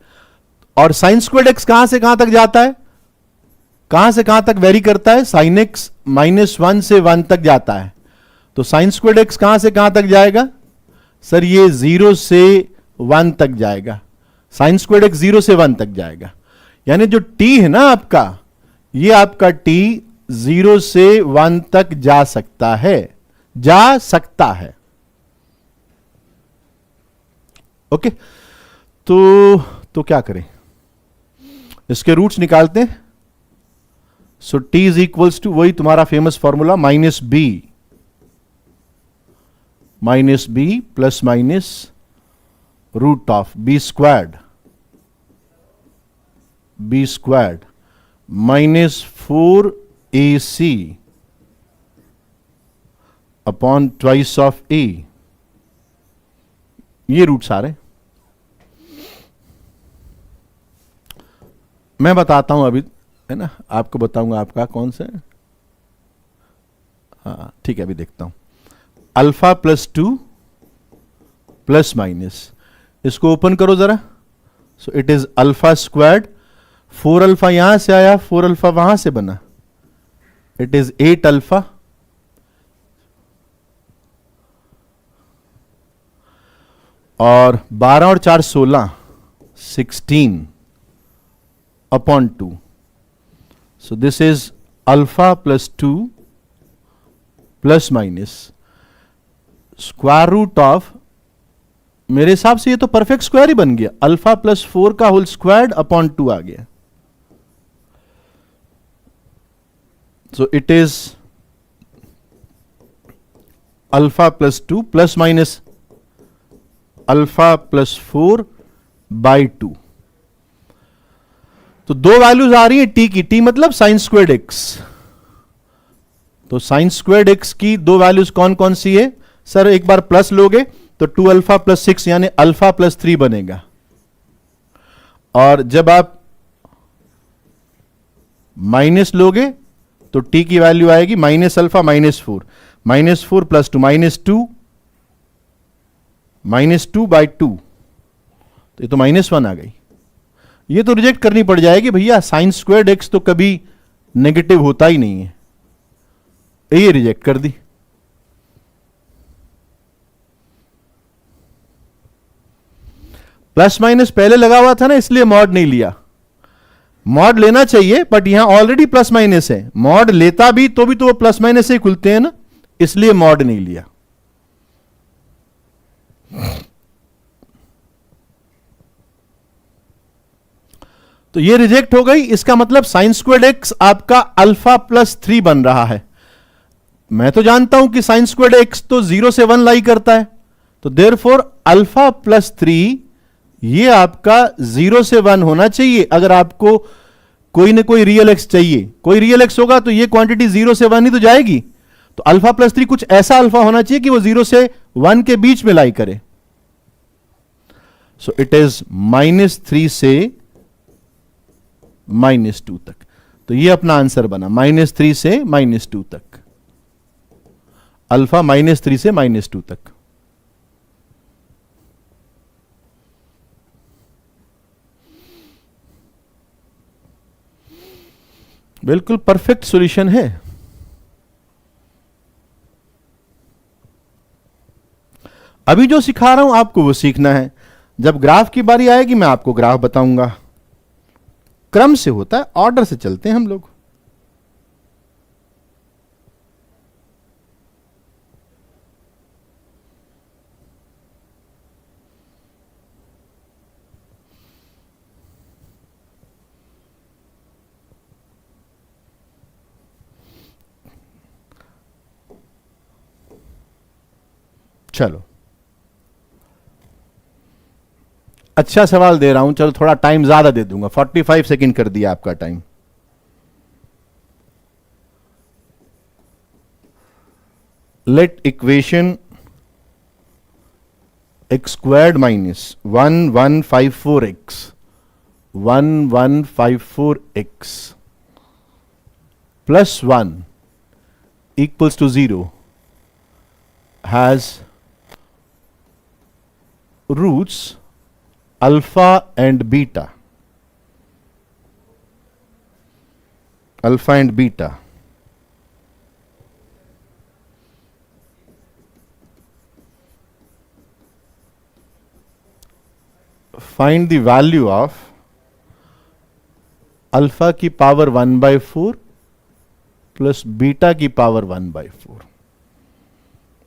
और साइन स्क्वायर्ड एक्स कहां से कहां तक जाता है, कहां से कहां तक वेरी करता है. साइन एक्स -1 से 1 तक जाता है. तो साइन स्क्वायर्ड एक्स कहां से कहां तक जाएगा सर, ये 0 से 1 तक जाएगा. साइन स्क्वायर्ड एक्स 0 से 1 तक जाएगा, यानी जो t है ना आपका, ये आपका t 0 से 1 तक जा सकता है, जा सकता है. ओके, तो क्या करें, इसके रूट्स निकालते हैं. सो t इज इक्वल्स टू वही तुम्हारा famous formula minus B plus minus root of b squared minus 4ac upon twice of a. ये रूट्स आ रहे. मैं बताता हूं अभी, है ना, आपको बताऊंगा आपका कौन सा है. हाँ ठीक है, अभी देखता हूं. अल्फा प्लस 2 प्लस माइनस, इसको ओपन करो जरा. So it is alpha squared, 4 alpha यहां से आया, 4 अल्फा वहां से बना, इट इज 8 अल्फा और 12 और 4 16 upon 2. So this is alpha plus 2 plus minus square root of, मेरे हिसाब से ये तो परफेक्ट स्क्वायर ही बन गया, अल्फा प्लस 4 का होल स्क्वायर्ड अपॉन 2 आ गया. So it is alpha plus 2 plus minus alpha plus 4 by 2. तो दो वैल्यूज आ रही है t की, t मतलब साइन स्क्वायर्ड एक्स. तो साइन स्क्वायर्ड एक्स की दो वैल्यूज कौन कौन सी है सर, एक बार प्लस लोगे तो 2 अल्फा प्लस 6 यानी अल्फा प्लस 3 बनेगा, और जब आप माइनस लोगे तो t की वैल्यू आएगी minus alpha minus 4 plus 2 minus 2 by 2. तो ये तो -1 आ गई. ये तो रिजेक्ट करनी पड़ जाएगी भैया, साइन स्क्वायर्ड एक्स तो कभी नेगेटिव होता ही नहीं है, ये रिजेक्ट कर दी. प्लस माइनस पहले लगा हुआ था ना, इसलिए मॉड नहीं लिया. मॉड लेना चाहिए बट यहां ऑलरेडी प्लस माइनस है, मॉड लेता भी तो वो प्लस माइनस से खुलते हैं ना, इसलिए मॉड नहीं लिया. तो ये रिजेक्ट हो गई. इसका मतलब साइन स्क्वायर्ड एक्स आपका अल्फा प्लस 3 बन रहा है. मैं तो जानता हूं कि साइन स्क्वायर्ड एक्स तो 0 से 1 लाई करता है, तो देयरफॉर अल्फा प्लस 3 ये आपका 0 से 1 होना चाहिए. अगर आपको कोई ना कोई रियल एक्स चाहिए, कोई रियल एक्स होगा तो ये क्वांटिटी 0 से 1 ही तो जाएगी. तो अल्फा प्लस 3 कुछ ऐसा अल्फा होना चाहिए कि वो 0 से 1 के बीच में लाई करे. सो इट इज -3 से -2 तक. तो ये अपना आंसर बना, -3 से -2 तक. अल्फा -3 से -2 तक. बिल्कुल परफेक्ट सॉल्यूशन है. अभी जो सिखा रहा हूं आपको वो सीखना है. जब ग्राफ की बारी आएगी मैं आपको ग्राफ बताऊंगा. क्रम से होता है, ऑर्डर से चलते हैं हम लोग. चलो, अच्छा सवाल दे रहा हूं. चलो थोड़ा टाइम ज्यादा दे दूंगा, 45 सेकंड कर दिया आपका time. Let equation x squared minus 1154x 1154x plus 1 equals to 0 has roots alpha and beta. Alpha and beta. Find the value of alpha की पावर 1/4 प्लस बीटा की पावर 1/4.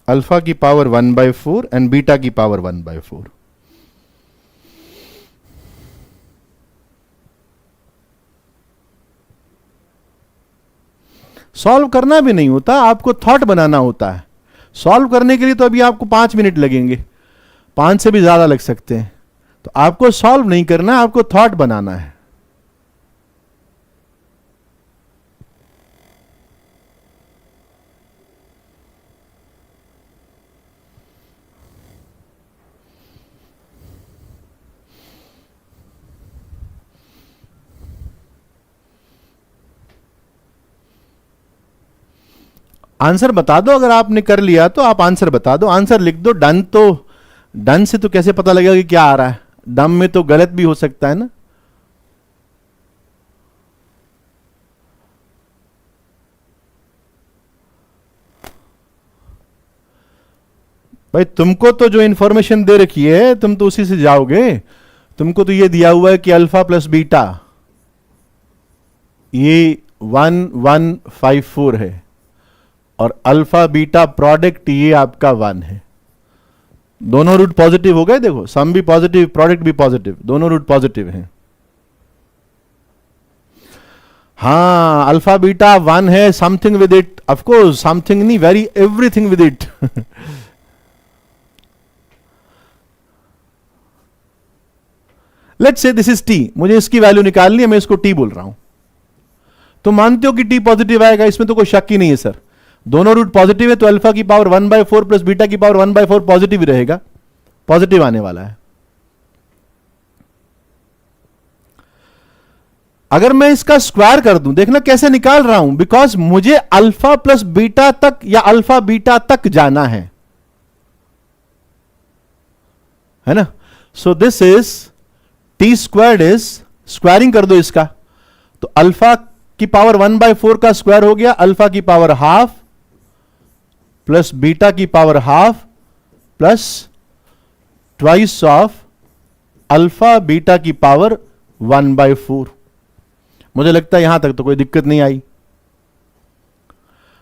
अल्फा की power 1/4 and beta की power 1/4. Solve करना भी नहीं होता, आपको thought बनाना होता है. सॉल्व करने के लिए तो अभी आपको 5 मिनट लगेंगे, 5 से भी ज्यादा लग सकते हैं. तो आपको सॉल्व नहीं करना है, आपको थॉट बनाना है. आंसर बता दो. अगर आपने कर लिया तो आप आंसर बता दो, आंसर लिख दो. डन तो डन से तो कैसे पता लगेगा कि क्या आ रहा है? डम में तो गलत भी हो सकता है ना. भाई तुमको तो जो इंफॉर्मेशन दे रखी है तुम तो उसी से जाओगे. तुमको तो ये दिया हुआ है कि अल्फा प्लस बीटा ये 1154 है और अल्फा बीटा प्रोडक्ट ये आपका 1 है. दोनों रूट पॉजिटिव हो गए. देखो सम भी पॉजिटिव, प्रोडक्ट भी पॉजिटिव, दोनों रूट पॉजिटिव हैं. हाँ, अल्फा बीटा 1 है. Something with it, of course something नहीं, very everything with it. Let's say this is t. मुझे इसकी वैल्यू निकालनी है, मैं इसको टी बोल रहा हूं. तो मानते हो कि टी पॉजिटिव आएगा, इसमें तो कोई शक ही नहीं है सर. दोनों रूट पॉजिटिव है तो अल्फा की पावर 1/4 प्लस बीटा की पावर 1/4 पॉजिटिव ही रहेगा, पॉजिटिव आने वाला है. अगर मैं इसका स्क्वायर कर दूं, देखना कैसे निकाल रहा हूं, बिकॉज मुझे अल्फा प्लस बीटा तक या अल्फा बीटा तक जाना है ना. सो this is T squared is, squaring कर दो इसका, तो अल्फा की पावर 1/4 का स्क्वायर हो गया अल्फा की पावर हाफ प्लस बीटा की power half plus twice of alpha beta की पावर 1/4. मुझे लगता है यहां तक तो कोई दिक्कत नहीं आई.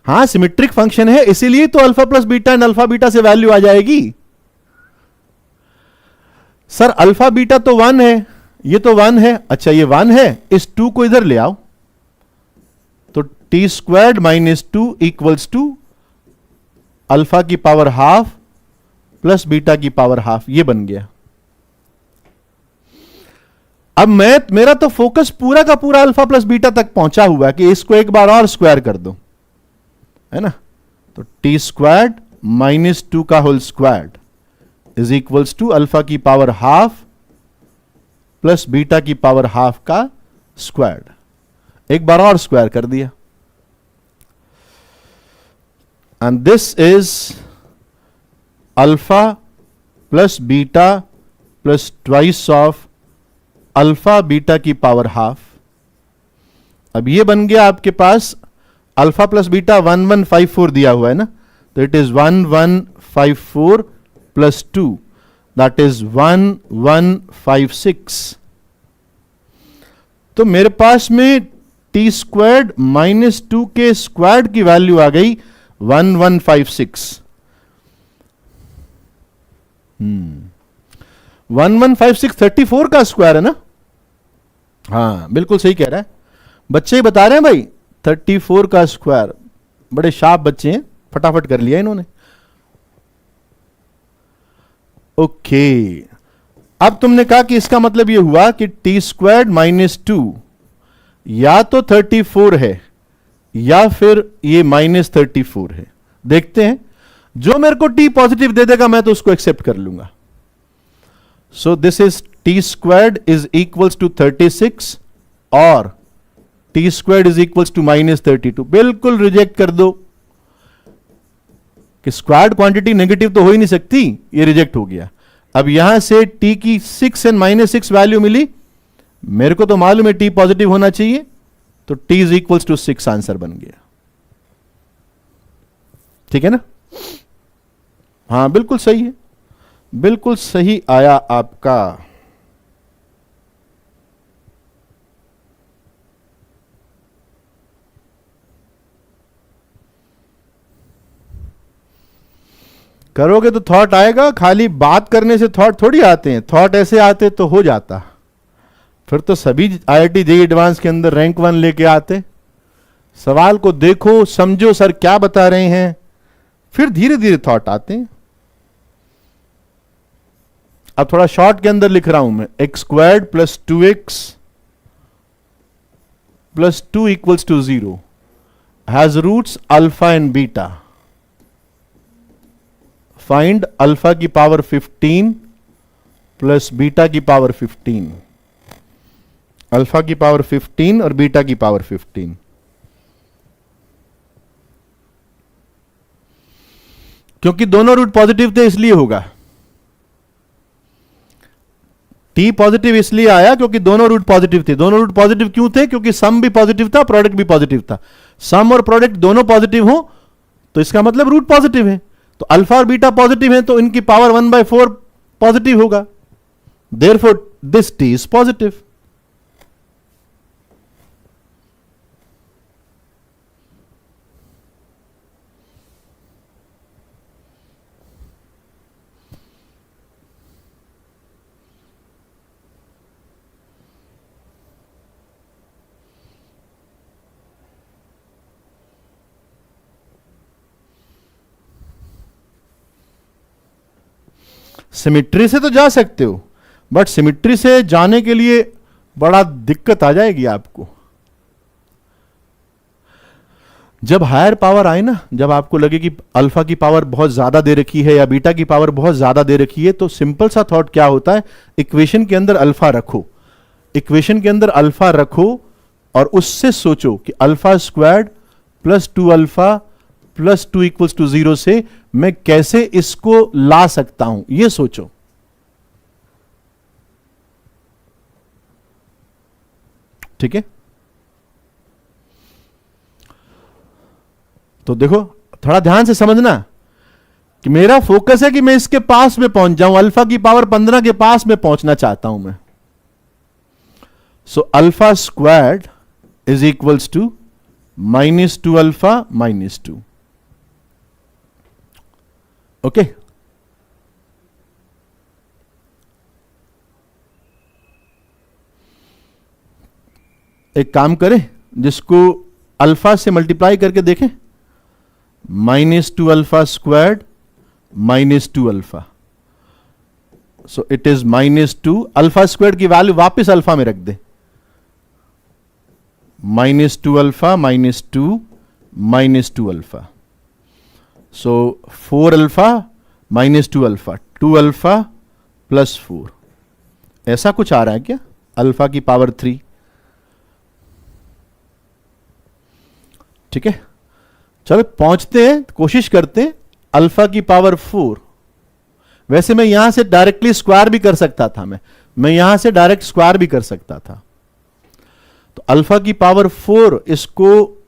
हां, सिमेट्रिक फंक्शन है, इसीलिए तो alpha plus beta and alpha beta से वैल्यू आ जाएगी. सर अल्फा बीटा तो 1 है, ये तो 1 है. अच्छा ये 1 है, इस 2 को इधर ले आओ, तो T squared -2 equals to alpha की पावर हाफ प्लस बीटा की पावर हाफ. ये बन गया. अब मेरा तो फोकस पूरा का पूरा अल्फा प्लस बीटा तक पहुंचा हुआ है कि इसको एक बार और स्क्वायर कर दो, है ना. तो टी स्क्वायर्ड माइनस 2 का whole squared is equals to alpha की पावर हाफ प्लस बीटा की पावर हाफ का स्क्वायर्ड। एक बार और स्क्वायर कर दिया, and this is alpha plus beta plus twice of alpha beta की पावर हाफ। अब ये बन गया आपके पास अल्फा प्लस बीटा 1154 दिया हुआ है ना, तो it is 1154 plus 2 that is 1156। तो मेरे पास में टी स्क्वायर्ड माइनस 2 के स्क्वायर्ड की वैल्यू आ गई 1156। 1156 34 का स्क्वायर है ना? हाँ बिल्कुल सही कह रहा है, बच्चे ही बता रहे हैं भाई 34 का स्क्वायर। बड़े शार्प बच्चे हैं, फटाफट कर लिया इन्होंने। ओके, अब तुमने कहा कि इसका मतलब यह हुआ कि टी स्क्वायर्ड माइनस 2 या तो 34 है या फिर ये माइनस 34 है। देखते हैं, जो मेरे को टी पॉजिटिव दे देगा मैं तो उसको एक्सेप्ट कर लूंगा। So this is T squared is equals to 36 और T squared is equals to minus 32। बिल्कुल रिजेक्ट कर दो कि स्क्वायर्ड क्वांटिटी नेगेटिव तो हो ही नहीं सकती, ये रिजेक्ट हो गया। अब यहां से टी की 6 एंड माइनस 6 वैल्यू मिली, मेरे को तो मालूम है टी पॉजिटिव होना चाहिए, तो T is equals to 6 answer बन गया। ठीक है ना? हाँ बिल्कुल सही है, बिल्कुल सही आया आपका। करोगे तो थॉट आएगा, खाली बात करने से थॉट थोड़ी आते हैं। थॉट ऐसे आते तो हो जाता, फिर तो सभी IIT JEE एडवांस के अंदर रैंक 1 लेके आते। सवाल को देखो, समझो सर क्या बता रहे हैं, फिर धीरे धीरे थॉट आते हैं। अब थोड़ा शॉर्ट के अंदर लिख रहा हूं मैं, x squared plus 2x plus 2 equals to 0 has roots alpha and beta. Find alpha की पावर 15 प्लस बीटा की पावर 15। अल्फा की पावर 15 और बीटा की पावर 15। क्योंकि दोनों रूट पॉजिटिव थे इसलिए होगा। टी पॉजिटिव इसलिए आया क्योंकि दोनों रूट पॉजिटिव थे। दोनों रूट पॉजिटिव क्यों थे? क्योंकि सम भी पॉजिटिव था, प्रोडक्ट भी पॉजिटिव था। सम और प्रोडक्ट दोनों पॉजिटिव हो तो इसका मतलब रूट पॉजिटिव है। तो अल्फा और बीटा पॉजिटिव है तो इनकी पावर 1/4 पॉजिटिव होगा। Therefore this T is positive. Symmetry से तो जा सकते हो, बट सिमिट्री से जाने के लिए बड़ा दिक्कत आ जाएगी आपको। जब हायर पावर आए ना, जब आपको लगे कि अल्फा की पावर बहुत ज्यादा दे रखी है या बीटा की पावर बहुत ज्यादा दे रखी है, तो सिंपल सा थॉट क्या होता है, इक्वेशन के अंदर अल्फा रखो। इक्वेशन के अंदर अल्फा रखो और उससे सोचो कि alpha squared plus 2 alpha plus 2 equals to 0 से मैं कैसे इसको ला सकता हूं, यह सोचो। ठीक है? तो देखो, थोड़ा ध्यान से समझना कि मेरा फोकस है कि मैं इसके पास में पहुंच जाऊं। अल्फा की पावर 15 के पास में पहुंचना चाहता हूं मैं। So alpha squared is equals to -2 alpha -2। Okay? एक काम करें, जिसको अल्फा से मल्टीप्लाई करके देखें, -2 alpha squared -2 alpha. So it is -2 alpha squared की वैल्यू वापस अल्फा में रख दे, -2 अल्फा -2 -2 अल्फा। सो 4 alpha minus 2 alpha, 2 alpha plus 4, ऐसा कुछ आ रहा है क्या? अल्फा की पावर 3। ठीक है, चलो पहुंचते हैं, कोशिश करते हैं। अल्फा की पावर 4, वैसे मैं यहां से डायरेक्टली स्क्वायर भी कर सकता था, मैं यहां से डायरेक्ट स्क्वायर भी कर सकता था। तो अल्फा की पावर 4, इसको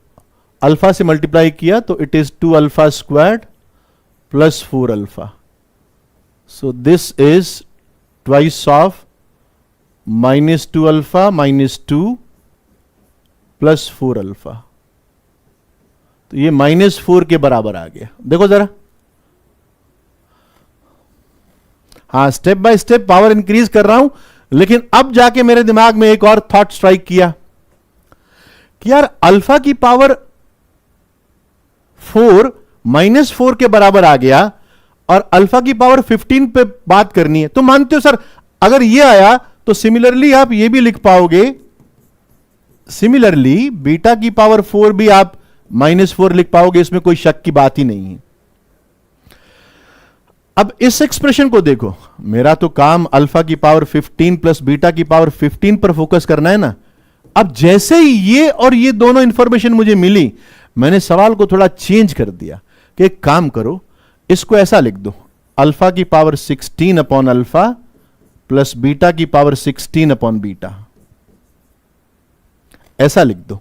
अल्फा से मल्टीप्लाई किया तो it is 2 alpha squared plus 4 alpha. So this is twice of minus 2 alpha minus 2 plus 4 alpha. तो ये -4 के बराबर आ गया। देखो जरा, हाँ step by step power increase कर रहा हूं, लेकिन अब जाके मेरे दिमाग में एक और थॉट स्ट्राइक किया कि यार अल्फा की पावर 4 -4 के बराबर आ गया और अल्फा की पावर 15 पे बात करनी है। तो मानते हो सर, अगर ये आया तो सिमिलरली आप ये भी लिख पाओगे, सिमिलरली बीटा की पावर 4 भी आप -4 लिख पाओगे, इसमें कोई शक की बात ही नहीं है। अब इस एक्सप्रेशन को देखो, मेरा तो काम अल्फा की पावर 15 प्लस बीटा की पावर 15 पर फोकस करना है ना। अब जैसे ही ये और ये दोनों इंफॉर्मेशन मुझे मिली, मैंने सवाल को थोड़ा चेंज कर दिया कि एक काम करो, इसको ऐसा लिख दो, अल्फा की power 16 upon alpha plus beta की पावर 16 अपॉन बीटा, ऐसा लिख दो।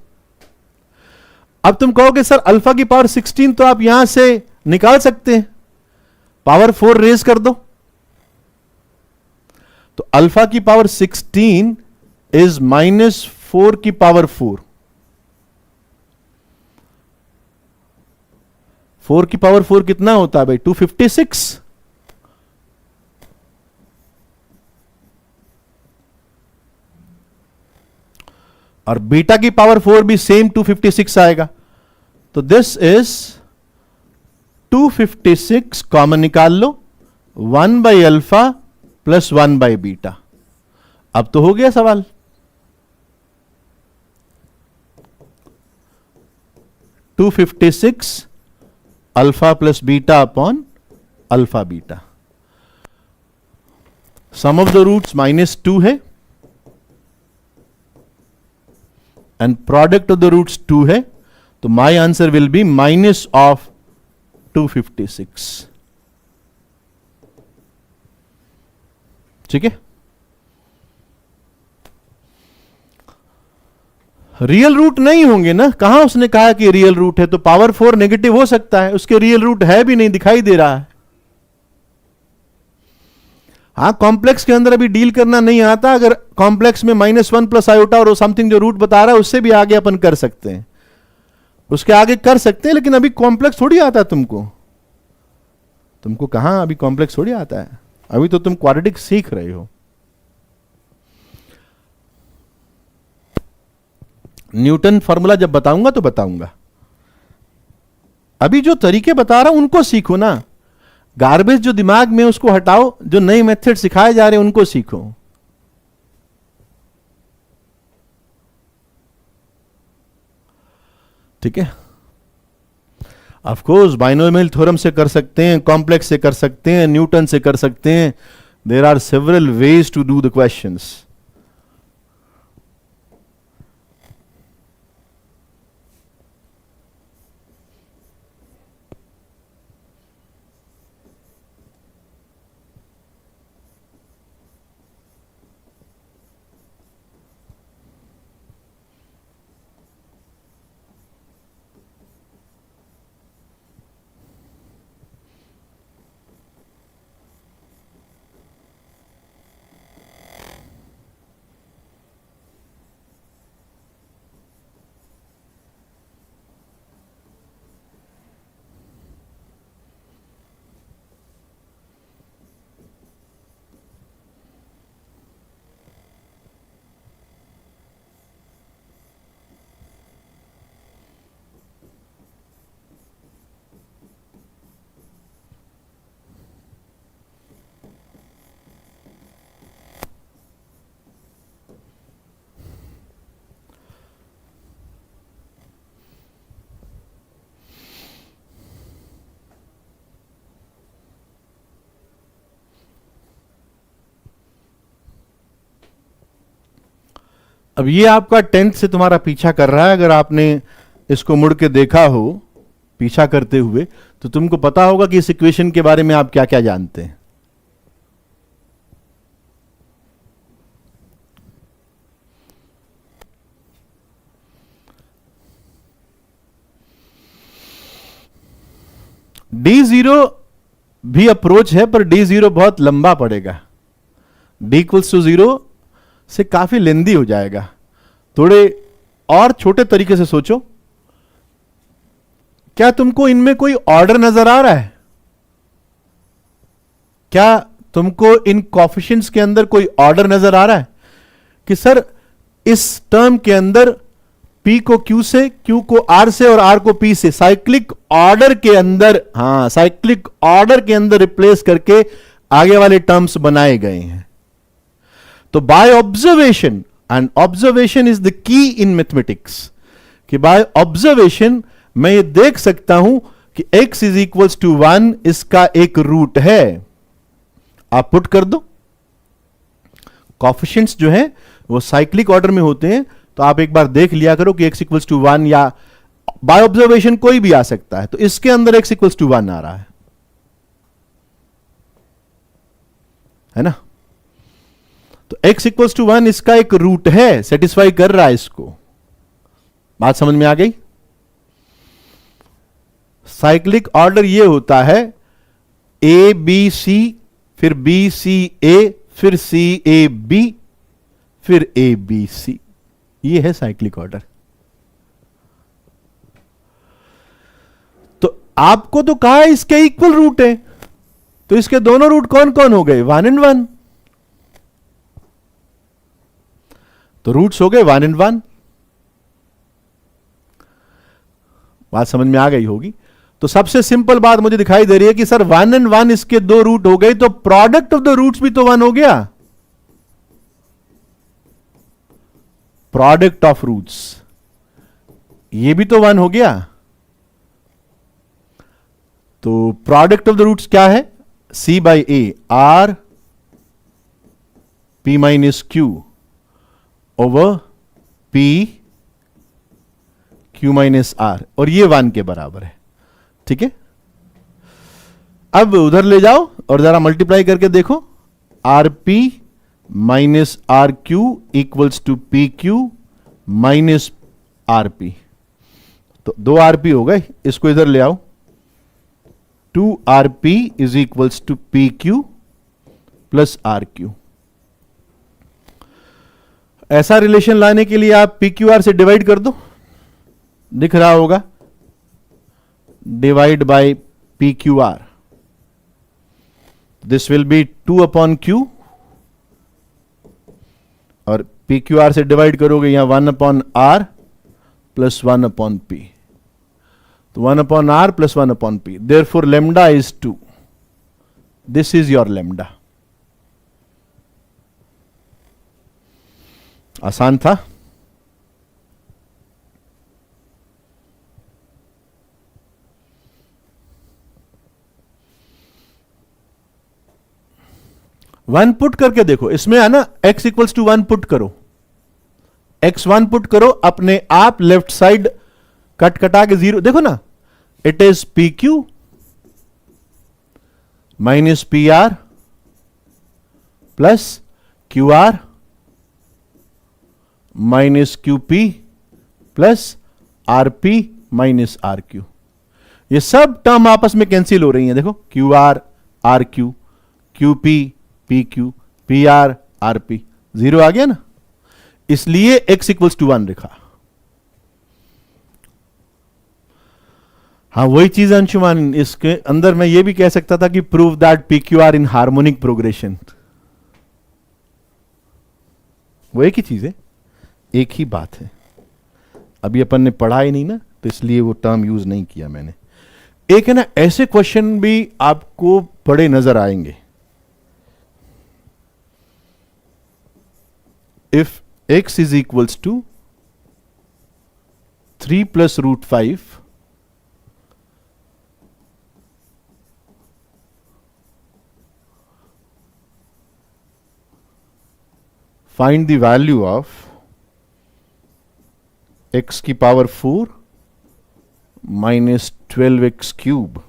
अब तुम कहोगे सर अल्फा की पावर 16 तो आप यहां से निकाल सकते हैं, पावर 4 रेज कर दो। तो अल्फा की पावर 16 इज -4 की पावर 4। 4 की पावर 4 कितना होता है भाई? 256। और बीटा की पावर 4 भी सेम 256 आएगा। तो दिस इज 256 कॉमन निकाल लो, 1 by alpha plus 1 by beta. अब तो हो गया सवाल। To 256 alpha plus beta upon alpha beta. Sum of the roots -2 है and product of the roots 2 है, तो my answer will be minus of 256। ठीक है, रियल रूट नहीं होंगे ना, कहां उसने कहा कि रियल रूट है? तो पावर 4 नेगेटिव हो सकता है, उसके रियल रूट है भी नहीं, दिखाई दे रहा है। हाँ, कॉम्प्लेक्स के अंदर अभी डील करना नहीं आता। अगर कॉम्प्लेक्स में -1 प्लस आयोटा और समथिंग जो रूट बता रहा है उससे भी आगे अपन कर सकते हैं, उसके आगे कर सकते हैं, लेकिन अभी कॉम्प्लेक्स थोड़ी आता है तुमको। तुमको कहां अभी कॉम्प्लेक्स थोड़ी आता है, अभी तो तुम क्वाड्रेटिक सीख रहे हो। न्यूटन फॉर्मूला जब बताऊंगा तो बताऊंगा, अभी जो तरीके बता रहा हूं उनको सीखो ना। गार्बेज जो दिमाग में उसको हटाओ, जो नए मेथड सिखाए जा रहे हैं उनको सीखो। ठीक है, ऑफ कोर्स बाइनोमियल थ्योरम से कर सकते हैं, कॉम्प्लेक्स से कर सकते हैं, न्यूटन से कर सकते हैं। There are several ways to do the questions. अब ये आपका 10th से तुम्हारा पीछा कर रहा है, अगर आपने इसको मुड़ के देखा हो पीछा करते हुए तो तुमको पता होगा कि इस इक्वेशन के बारे में आप क्या क्या जानते हैं। D0 भी अप्रोच है, पर D0 बहुत लंबा पड़ेगा। D=0 से काफी लेंदी हो जाएगा। थोड़े और छोटे तरीके से सोचो, क्या तुमको इनमें कोई ऑर्डर नजर आ रहा है? क्या तुमको इन कोएफिशिएंट्स के अंदर कोई ऑर्डर नजर आ रहा है कि सर इस टर्म के अंदर P को Q से, Q को R से और R को P से साइक्लिक ऑर्डर के अंदर, हां साइक्लिक ऑर्डर के अंदर रिप्लेस करके आगे वाले टर्म्स बनाए गए हैं। तो by observation, and observation is the key in mathematics, कि बाय ऑब्जर्वेशन मैं ये देख सकता हूं कि x इज इक्वल्स टू 1 इसका एक रूट है। आप पुट कर दो, कोएफिशिएंट्स जो हैं वो साइक्लिक ऑर्डर में होते हैं, तो आप एक बार देख लिया करो कि x इक्वल्स टू 1, या बाय ऑब्जर्वेशन कोई भी आ सकता है। तो इसके अंदर x इक्वल्स टू 1 आ रहा है ना? तो x इक्वल्स टू 1 इसका एक रूट है, सेटिस्फाई कर रहा है इसको। बात समझ में आ गई? साइक्लिक ऑर्डर ये होता है ए बी सी, फिर बी सी ए, फिर सी ए बी, फिर ए बी सी। ये है साइक्लिक ऑर्डर। तो आपको तो कहा है इसके इक्वल रूट है, तो इसके दोनों रूट कौन कौन हो गए? 1 and 1। तो रूट्स हो गए 1 and 1। बात समझ में आ गई होगी। तो सबसे सिंपल बात मुझे दिखाई दे रही है कि सर 1 and 1 इसके दो रूट हो गए, तो प्रोडक्ट ऑफ द रूट्स भी तो 1 हो गया। प्रोडक्ट ऑफ रूट्स ये भी तो 1 हो गया। तो प्रोडक्ट ऑफ द रूट्स क्या है? C by A, R P minus Q over P Q minus R, और ये 1 के बराबर है। ठीक है, अब उधर ले जाओ और जरा मल्टीप्लाई करके देखो। R p minus r q equals to p q minus r p, तो 2 आर पी हो गए। इसको इधर ले आओ, 2 r p is equals to p q plus r q. ऐसा रिलेशन लाने के लिए आप पी क्यू आर से डिवाइड कर दो, दिख रहा होगा, divide by p q r. This will be 2 upon q, और पी क्यू आर से डिवाइड करोगे यहां 1 upon r plus 1 upon p, तो 1 upon r plus 1 upon p. Therefore lambda is 2। This is your lambda. आसान था। One put करके देखो, इसमें है ना x इक्वल्स टू 1 पुट करो, x1 पुट करो, अपने आप लेफ्ट साइड कट कटा के 0 देखो ना, it is p q minus p r plus q r minus q p plus r p minus r q. ये सब टर्म आपस में कैंसिल हो रही हैं। देखो Q R Q, Q P Q, P R P, 0 आ गया ना, इसलिए x इक्वल्स टू 1 लिखा। हाँ वही चीज अंशुमान, इसके अंदर मैं ये भी कह सकता था कि prove that p q r in harmonic progression. वो एक ही चीज है, एक ही बात है। अभी अपन ने पढ़ा ही नहीं ना, तो इसलिए वो टर्म यूज नहीं किया मैंने। एक है ना, ऐसे क्वेश्चन भी आपको बड़े नजर आएंगे। If x is equals to 3 plus root 5, find the value of एक्स की power 4 minus 12x cube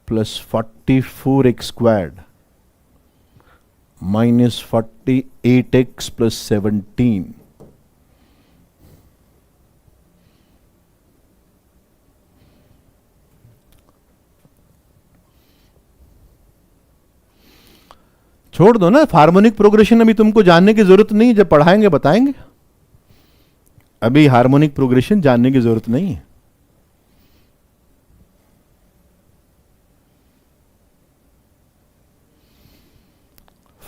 plus 44x squared minus 48x plus 17। छोड़ दो ना, हार्मोनिक प्रोग्रेशन अभी तुमको जानने की जरूरत नहीं, जब पढ़ाएंगे बताएंगे। अभी हार्मोनिक प्रोग्रेशन जानने की जरूरत नहीं है।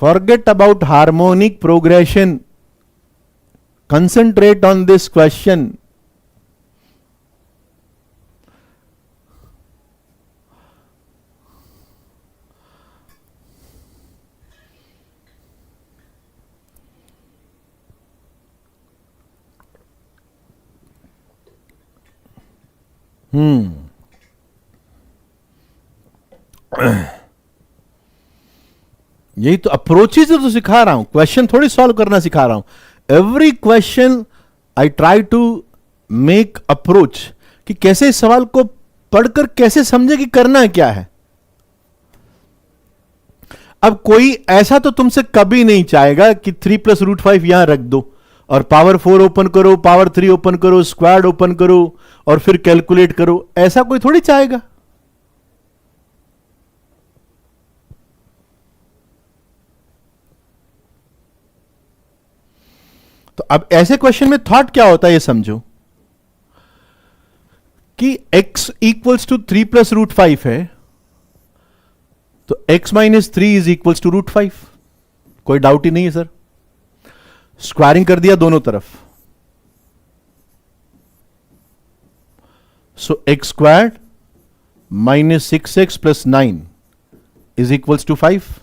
Forget about harmonic progression. Concentrate on this question. यही तो अप्रोचेज तो सिखा रहा हूं, क्वेश्चन थोड़ी सॉल्व करना सिखा रहा हूं। Every question I try to make approach कि कैसे इस सवाल को पढ़कर कैसे समझे कि करना क्या है। अब कोई ऐसा तो तुमसे कभी नहीं चाहेगा कि 3 प्लस रूट 5 यहां रख दो और पावर 4 ओपन करो, पावर 3 ओपन करो, स्क्वायर्ड ओपन करो और फिर कैलकुलेट करो। ऐसा कोई थोड़ी चाहेगा। तो अब ऐसे क्वेश्चन में थॉट क्या होता है ये समझो कि x equals to 3 plus root 5 है, तो x minus 3 is equals to root 5। कोई डाउट ही नहीं है सर। स्क्वायरिंग कर दिया दोनों तरफ, so x squared minus 6x plus 9 is equals to 5।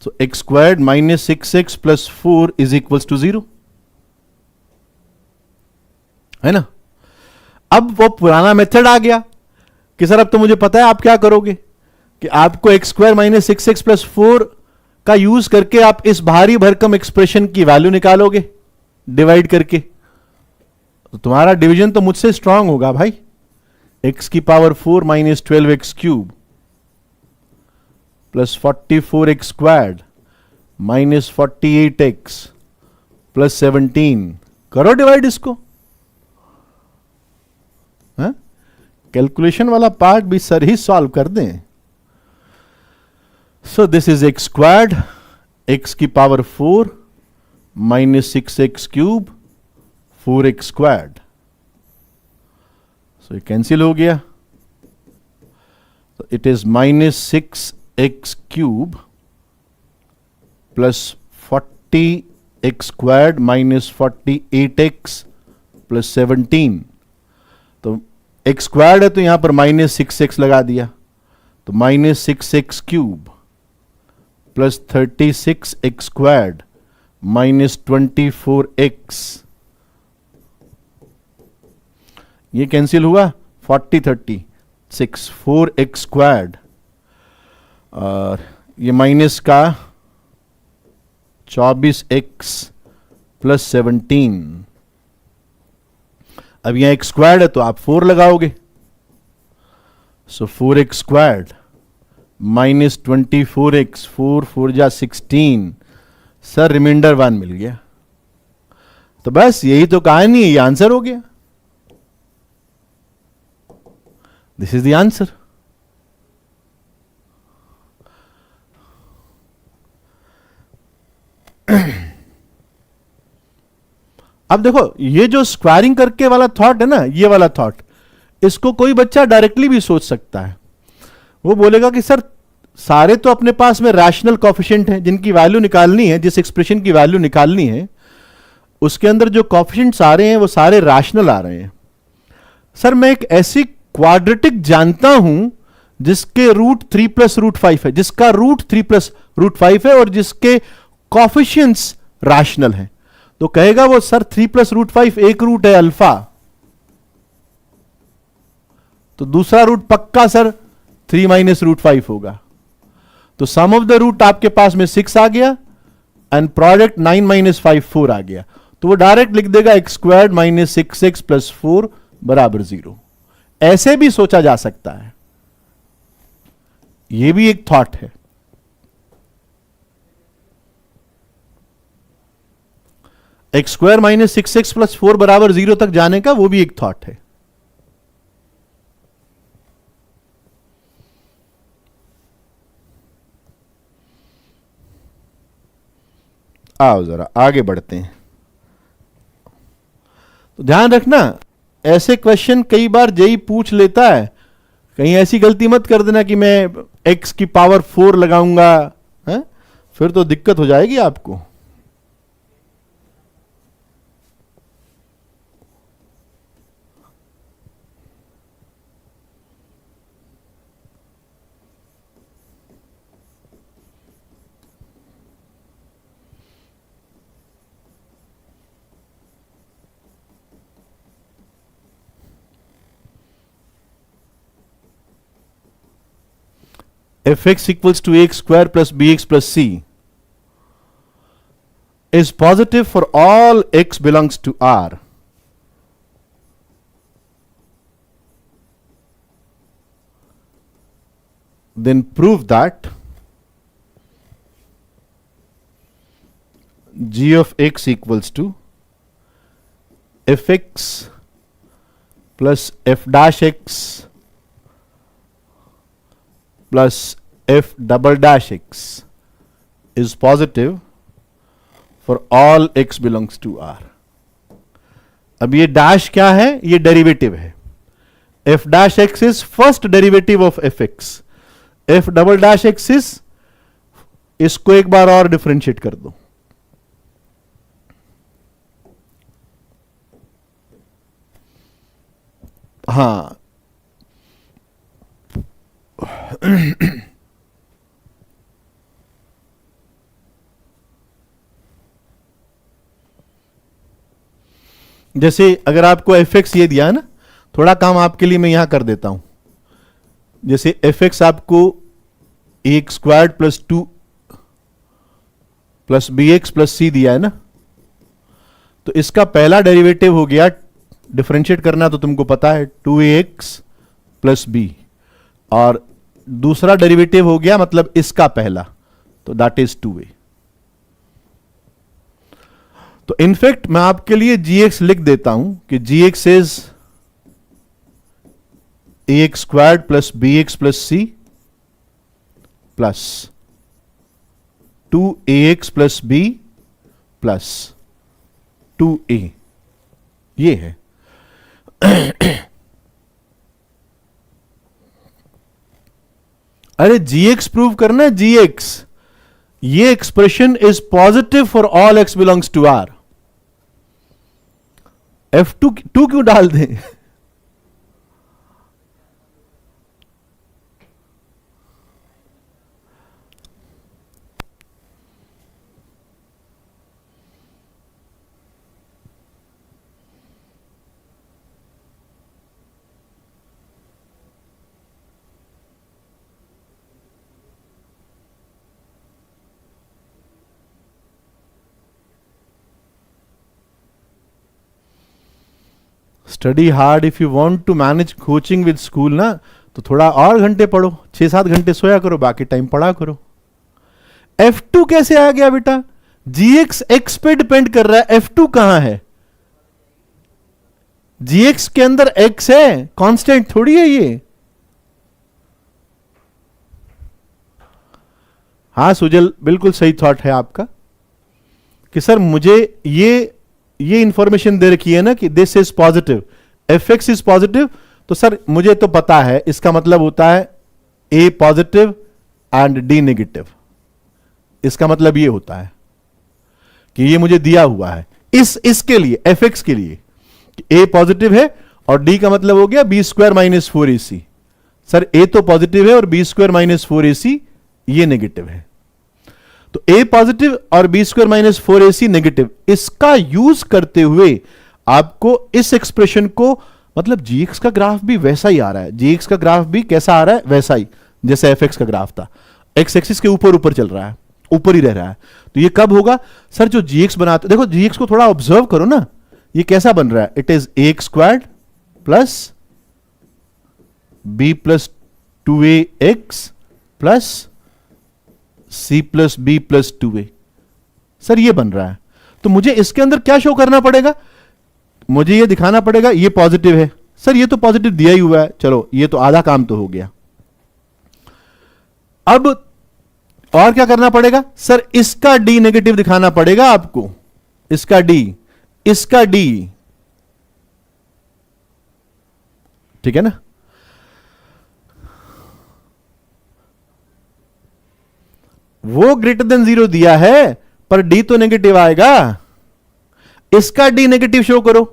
So x squared minus 6x plus 4 is equals to 0, है ना। अब वो पुराना मेथड आ गया कि सर अब तो मुझे पता है आप क्या करोगे कि आपको x square minus 6x plus 4 का यूज करके आप इस भारी भरकम एक्सप्रेशन की वैल्यू निकालोगे डिवाइड करके। तो तुम्हारा डिवीजन तो मुझसे स्ट्रांग होगा भाई। x की power 4 minus 12x cube plus 44x squared minus 48x plus 17। करो डिवाइड इसको। कैलकुलेशन वाला पार्ट भी सर ही सॉल्व कर दें। So this is x squared, x की power 4 minus 6x cube 4x squared. So ये कैंसिल हो गया, तो it is minus 6x cube plus 40x squared minus 48x plus 17। तो x स्क्वायर्ड है तो यहां पर माइनस 6x लगा दिया, तो minus 6x cube plus 36x squared minus 24x। ये कैंसिल हुआ, 40 30 6 4x स्क्वायर्ड और ये माइनस का 24x प्लस 17। अब यहां x स्क्वायर्ड है तो आप 4 लगाओगे, सो 4x स्क्वायर्ड माइनस 24x 4 4 जा 16। सर रिमाइंडर 1 मिल गया। तो बस यही तो कहानी है, ये आंसर हो गया। This is the answer. अब देखो ये जो स्क्वायरिंग करके वाला थॉट है ना, ये वाला थॉट, इसको कोई बच्चा डायरेक्टली भी सोच सकता है। वो बोलेगा कि सर सारे तो अपने पास में रैशनल कोएफिशिएंट हैं जिनकी वैल्यू निकालनी है, जिस एक्सप्रेशन की वैल्यू निकालनी है उसके अंदर जो कोएफिशिएंट्स आ रहे हैं वो सारे रैशनल आ रहे हैं। सर मैं एक ऐसी क्वाड्रेटिक जानता हूं जिसके रूट 3 प्लस रूट 5 है, जिसका रूट 3 प्लस रूट 5 है और जिसके कोएफिशिएंट्स रैशनल हैं। तो कहेगा वो सर 3 प्लस रूट 5 एक रूट है अल्फा, तो दूसरा रूट पक्का सर 3 माइनस रूट 5 होगा। तो सम ऑफ द रूट आपके पास में 6 आ गया एंड प्रोडक्ट 9 माइनस 5 4 आ गया। तो वो डायरेक्ट लिख देगा x squared minus 6x plus 4 बराबर 0। ऐसे भी सोचा जा सकता है, ये भी एक थॉट है। X square minus 6x plus 4 बराबर 0 तक जाने का वो भी एक थॉट है। आओ जरा आगे बढ़ते हैं। तो ध्यान रखना, ऐसे क्वेश्चन कई बार जेई पूछ लेता है, कहीं ऐसी गलती मत कर देना कि मैं x की पावर 4 लगाऊंगा, है? फिर तो दिक्कत हो जाएगी आपको। fx equals to ax square plus bx plus c is positive for all x belongs to R. Then prove that g of x equals to fx plus f dash x plus f double dash x is positive for all x belongs to R. अब ये dash क्या है? ये derivative है। f dash x is first derivative of fx, f double dash x is, इसको एक बार और डिफरेंशिएट कर दो। हाँ जैसे अगर आपको fx ये दिया है ना, थोड़ा काम आपके लिए मैं यहां कर देता हूं। जैसे fx आपको ax squared plus 2 plus bx plus c दिया है ना, तो इसका पहला डेरिवेटिव हो गया, डिफरेंशिएट करना तो तुमको पता है, 2ax प्लस b, और दूसरा डेरिवेटिव हो गया मतलब इसका पहला, तो दैट इज 2a। तो इनफैक्ट मैं आपके लिए gx लिख देता हूं कि gx is ax squared plus bx plus c plus 2ax plus b plus 2a, ये है। अरे gx प्रूव करना है, gx, ये expression is positive for all x belongs to R। f2 2 क्यों डाल दें? Study hard if you want to manage coaching with school ना, तो थोड़ा और घंटे पढ़ो, 6-7 घंटे सोया करो, बाकी टाइम पढ़ा करो। F2 कैसे आ गया बेटा? gx x पे डिपेंड कर रहा है, F2 कहां है? gx के अंदर x है, कांस्टेंट थोड़ी है ये। हाँ सुजल, बिल्कुल सही थॉट है आपका कि सर मुझे ये इंफॉर्मेशन दे रखी है ना कि this is positive, fx is positive, तो सर मुझे तो पता है, इसका मतलब होता है a positive and d negative. इसका मतलब ये होता है कि ये मुझे दिया हुआ है इसके लिए, fx के लिए a पॉजिटिव है और d का मतलब हो गया b square minus 4ac। Sir a तो पॉजिटिव है और b स्क्वायर माइनस 4ac ये नेगेटिव है, तो a पॉजिटिव और b square minus 4ac negative, इसका यूज करते हुए आपको इस एक्सप्रेशन को, मतलब gx का ग्राफ भी वैसा ही आ रहा है, gx का ग्राफ भी कैसा आ रहा है? वैसा ही जैसे fx का ग्राफ था, x एक्सिस के ऊपर ऊपर चल रहा है, ऊपर ही रह रहा है। तो ये कब होगा सर? जो जीएक्स बनाते, देखो जीएक्स को थोड़ा ऑब्जर्व करो ना, ये कैसा बन रहा है? It is x squared plus b plus 2ax plus c plus b plus 2a। Sir ये बन रहा है, तो मुझे इसके अंदर क्या शो करना पड़ेगा? मुझे ये दिखाना पड़ेगा ये पॉजिटिव है। सर ये तो पॉजिटिव दिया ही हुआ है, चलो ये तो आधा काम तो हो गया। अब और क्या करना पड़ेगा? सर इसका डी नेगेटिव दिखाना पड़ेगा आपको, इसका डी, इसका डी, ठीक है ना? वो ग्रेटर देन 0 दिया है, पर डी तो नेगेटिव आएगा। इसका डी नेगेटिव शो करो,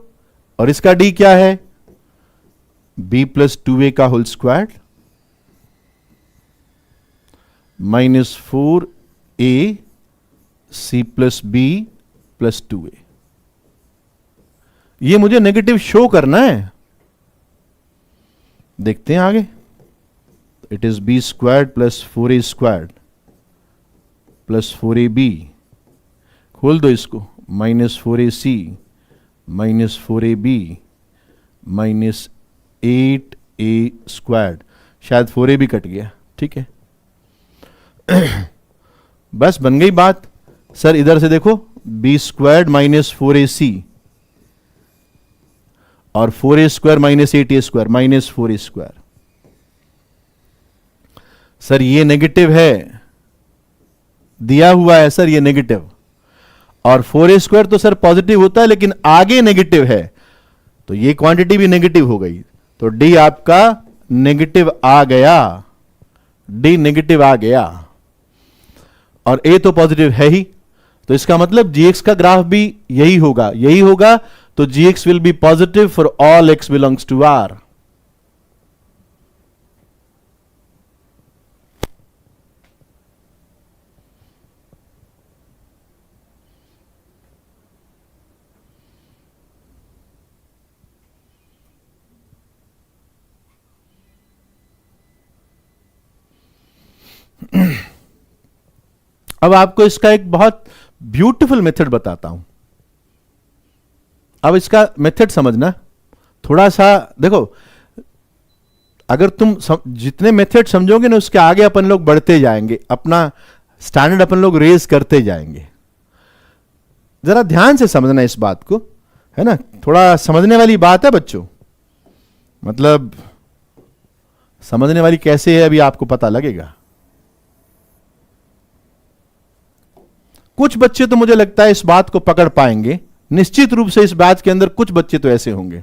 और इसका डी क्या है? b प्लस 2a का whole square minus 4a c plus b plus 2a। ये मुझे नेगेटिव शो करना है। देखते हैं आगे। It is b square plus 4a square plus 4ab, खोल दो इसको, minus 4ac minus 4ab minus 8a squared, शायद 4a भी कट गया, ठीक है। बस बन गई बात। सर इधर से देखो, b स्क्वायर्ड माइनस 4ac और 4a square minus 8a square minus 4a square. Sir ये नेगेटिव है, दिया हुआ है सर ये नेगेटिव, और 4a स्क्वायर तो सर पॉजिटिव होता है लेकिन आगे नेगेटिव है, तो ये क्वांटिटी भी नेगेटिव हो गई। तो d आपका नेगेटिव आ गया, d नेगेटिव आ गया, और a तो पॉजिटिव है ही, तो इसका मतलब gx का ग्राफ भी यही होगा, यही होगा। तो gx will be positive for all x belongs to R। अब आपको इसका एक बहुत ब्यूटीफुल मेथड बताता हूं। अब इसका मेथड समझना थोड़ा सा। देखो, अगर तुम जितने मेथड समझोगे ना, उसके आगे अपन लोग बढ़ते जाएंगे, अपना स्टैंडर्ड अपन लोग रेज करते जाएंगे। जरा ध्यान से समझना इस बात को, है ना? थोड़ा समझने वाली बात है बच्चों, मतलब समझने वाली कैसे है अभी आपको पता लगेगा। कुछ बच्चे तो मुझे लगता है इस बात को पकड़ पाएंगे, निश्चित रूप से इस बैच के अंदर कुछ बच्चे तो ऐसे होंगे।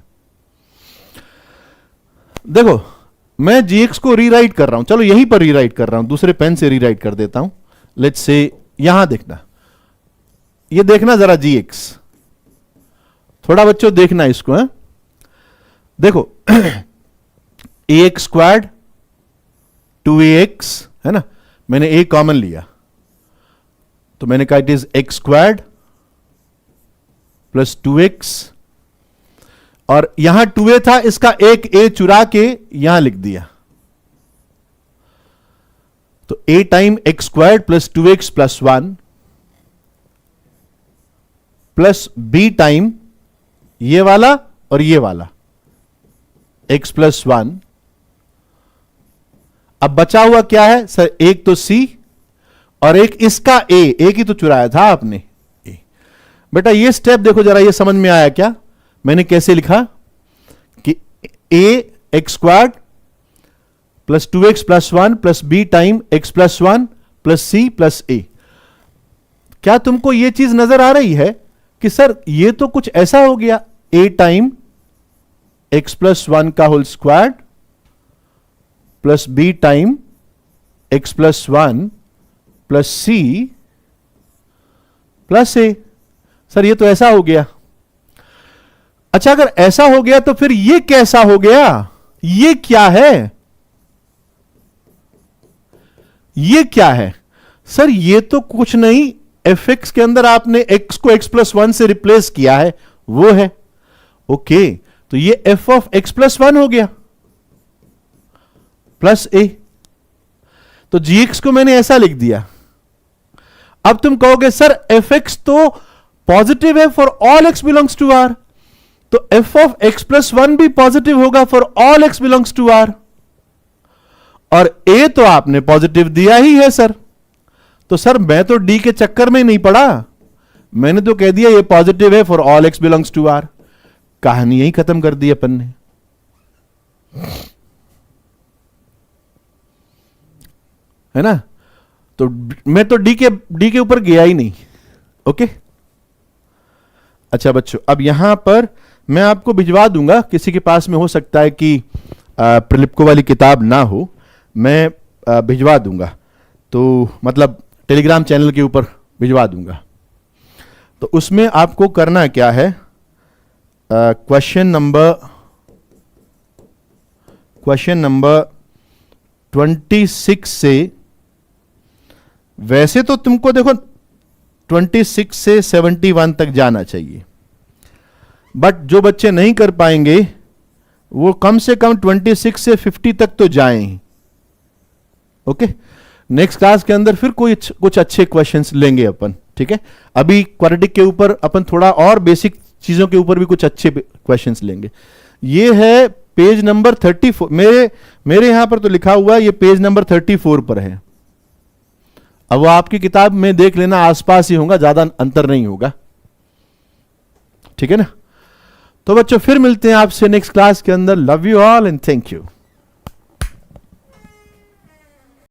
देखो, मैं gx को रीराइट कर रहा हूं, चलो यहीं पर रीराइट कर रहा हूं, दूसरे पेन से रीराइट कर देता हूं। लेट्स से यहां देखना, ये देखना जरा gx, थोड़ा बच्चों देखना इसको, है? देखो ax स्क्वायर्ड 2ax, है ना? मैंने a कॉमन लिया, तो मैंने कहा it is x squared plus 2x, और यहां 2a था, इसका एक a चुरा के यहां लिख दिया, तो a time x squared plus 2x plus 1 plus b time ये वाला और ये वाला x प्लस 1। अब बचा हुआ क्या है सर? एक तो c और एक इसका a, एक ही तो चुराया था आपने a। बेटा ये स्टेप देखो जरा, ये समझ में आया क्या? मैंने कैसे लिखा कि a x squared plus 2x plus 1 plus b time x plus 1 plus c plus a। क्या तुमको ये चीज नजर आ रही है कि सर ये तो कुछ ऐसा हो गया, a टाइम x प्लस 1 का whole squared plus b time x plus 1 plus c plus a. Sir ये तो ऐसा हो गया। अच्छा, अगर ऐसा हो गया तो फिर ये कैसा हो गया? ये क्या है? ये क्या है? सर ये तो कुछ नहीं, एफ एक्स के अंदर आपने एक्स को एक्स प्लस 1 से रिप्लेस किया है, वो है। ओके, तो ये एफ ऑफ एक्स प्लस 1 हो गया प्लस ए। तो जी एक्स को मैंने ऐसा लिख दिया, अब तुम कहोगे सर एफ एक्स तो पॉजिटिव है for all x belongs to R, तो f of x plus one भी पॉजिटिव होगा for all x belongs to R, और ए तो आपने पॉजिटिव दिया ही है सर। तो सर मैं तो डी के चक्कर में नहीं पड़ा, मैंने तो कह दिया ये पॉजिटिव है for all x belongs to R, कहानी यही खत्म कर दी अपन ने। है ना, तो मैं तो डी के ऊपर गया ही नहीं। ओके, अच्छा बच्चों, अब यहां पर मैं आपको भिजवा दूंगा, किसी के पास में हो सकता है कि प्रलिप्को वाली किताब ना हो, मैं भिजवा दूंगा, तो मतलब टेलीग्राम चैनल के ऊपर भिजवा दूंगा। तो उसमें आपको करना क्या है, क्वेश्चन नंबर 26 से, वैसे तो तुमको देखो 26 से 71 तक जाना चाहिए, बट जो बच्चे नहीं कर पाएंगे वो कम से कम 26 से 50 तक तो जाएं ही। ओके, नेक्स्ट क्लास के अंदर फिर कुछ अच्छे क्वेश्चंस लेंगे अपन, ठीक है। अभी क्वाड्रेटिक के ऊपर अपन थोड़ा और बेसिक चीजों के ऊपर भी कुछ अच्छे क्वेश्चंस लेंगे। ये है पेज नंबर 34, मेरे यहां पर तो लिखा हुआ है ये पेज नंबर 34 पर है। अब वो आपकी किताब में देख लेना, आसपास ही होगा, ज्यादा अंतर नहीं होगा, ठीक है ना। तो बच्चों फिर मिलते हैं आपसे नेक्स्ट क्लास के अंदर। Love you all and thank you.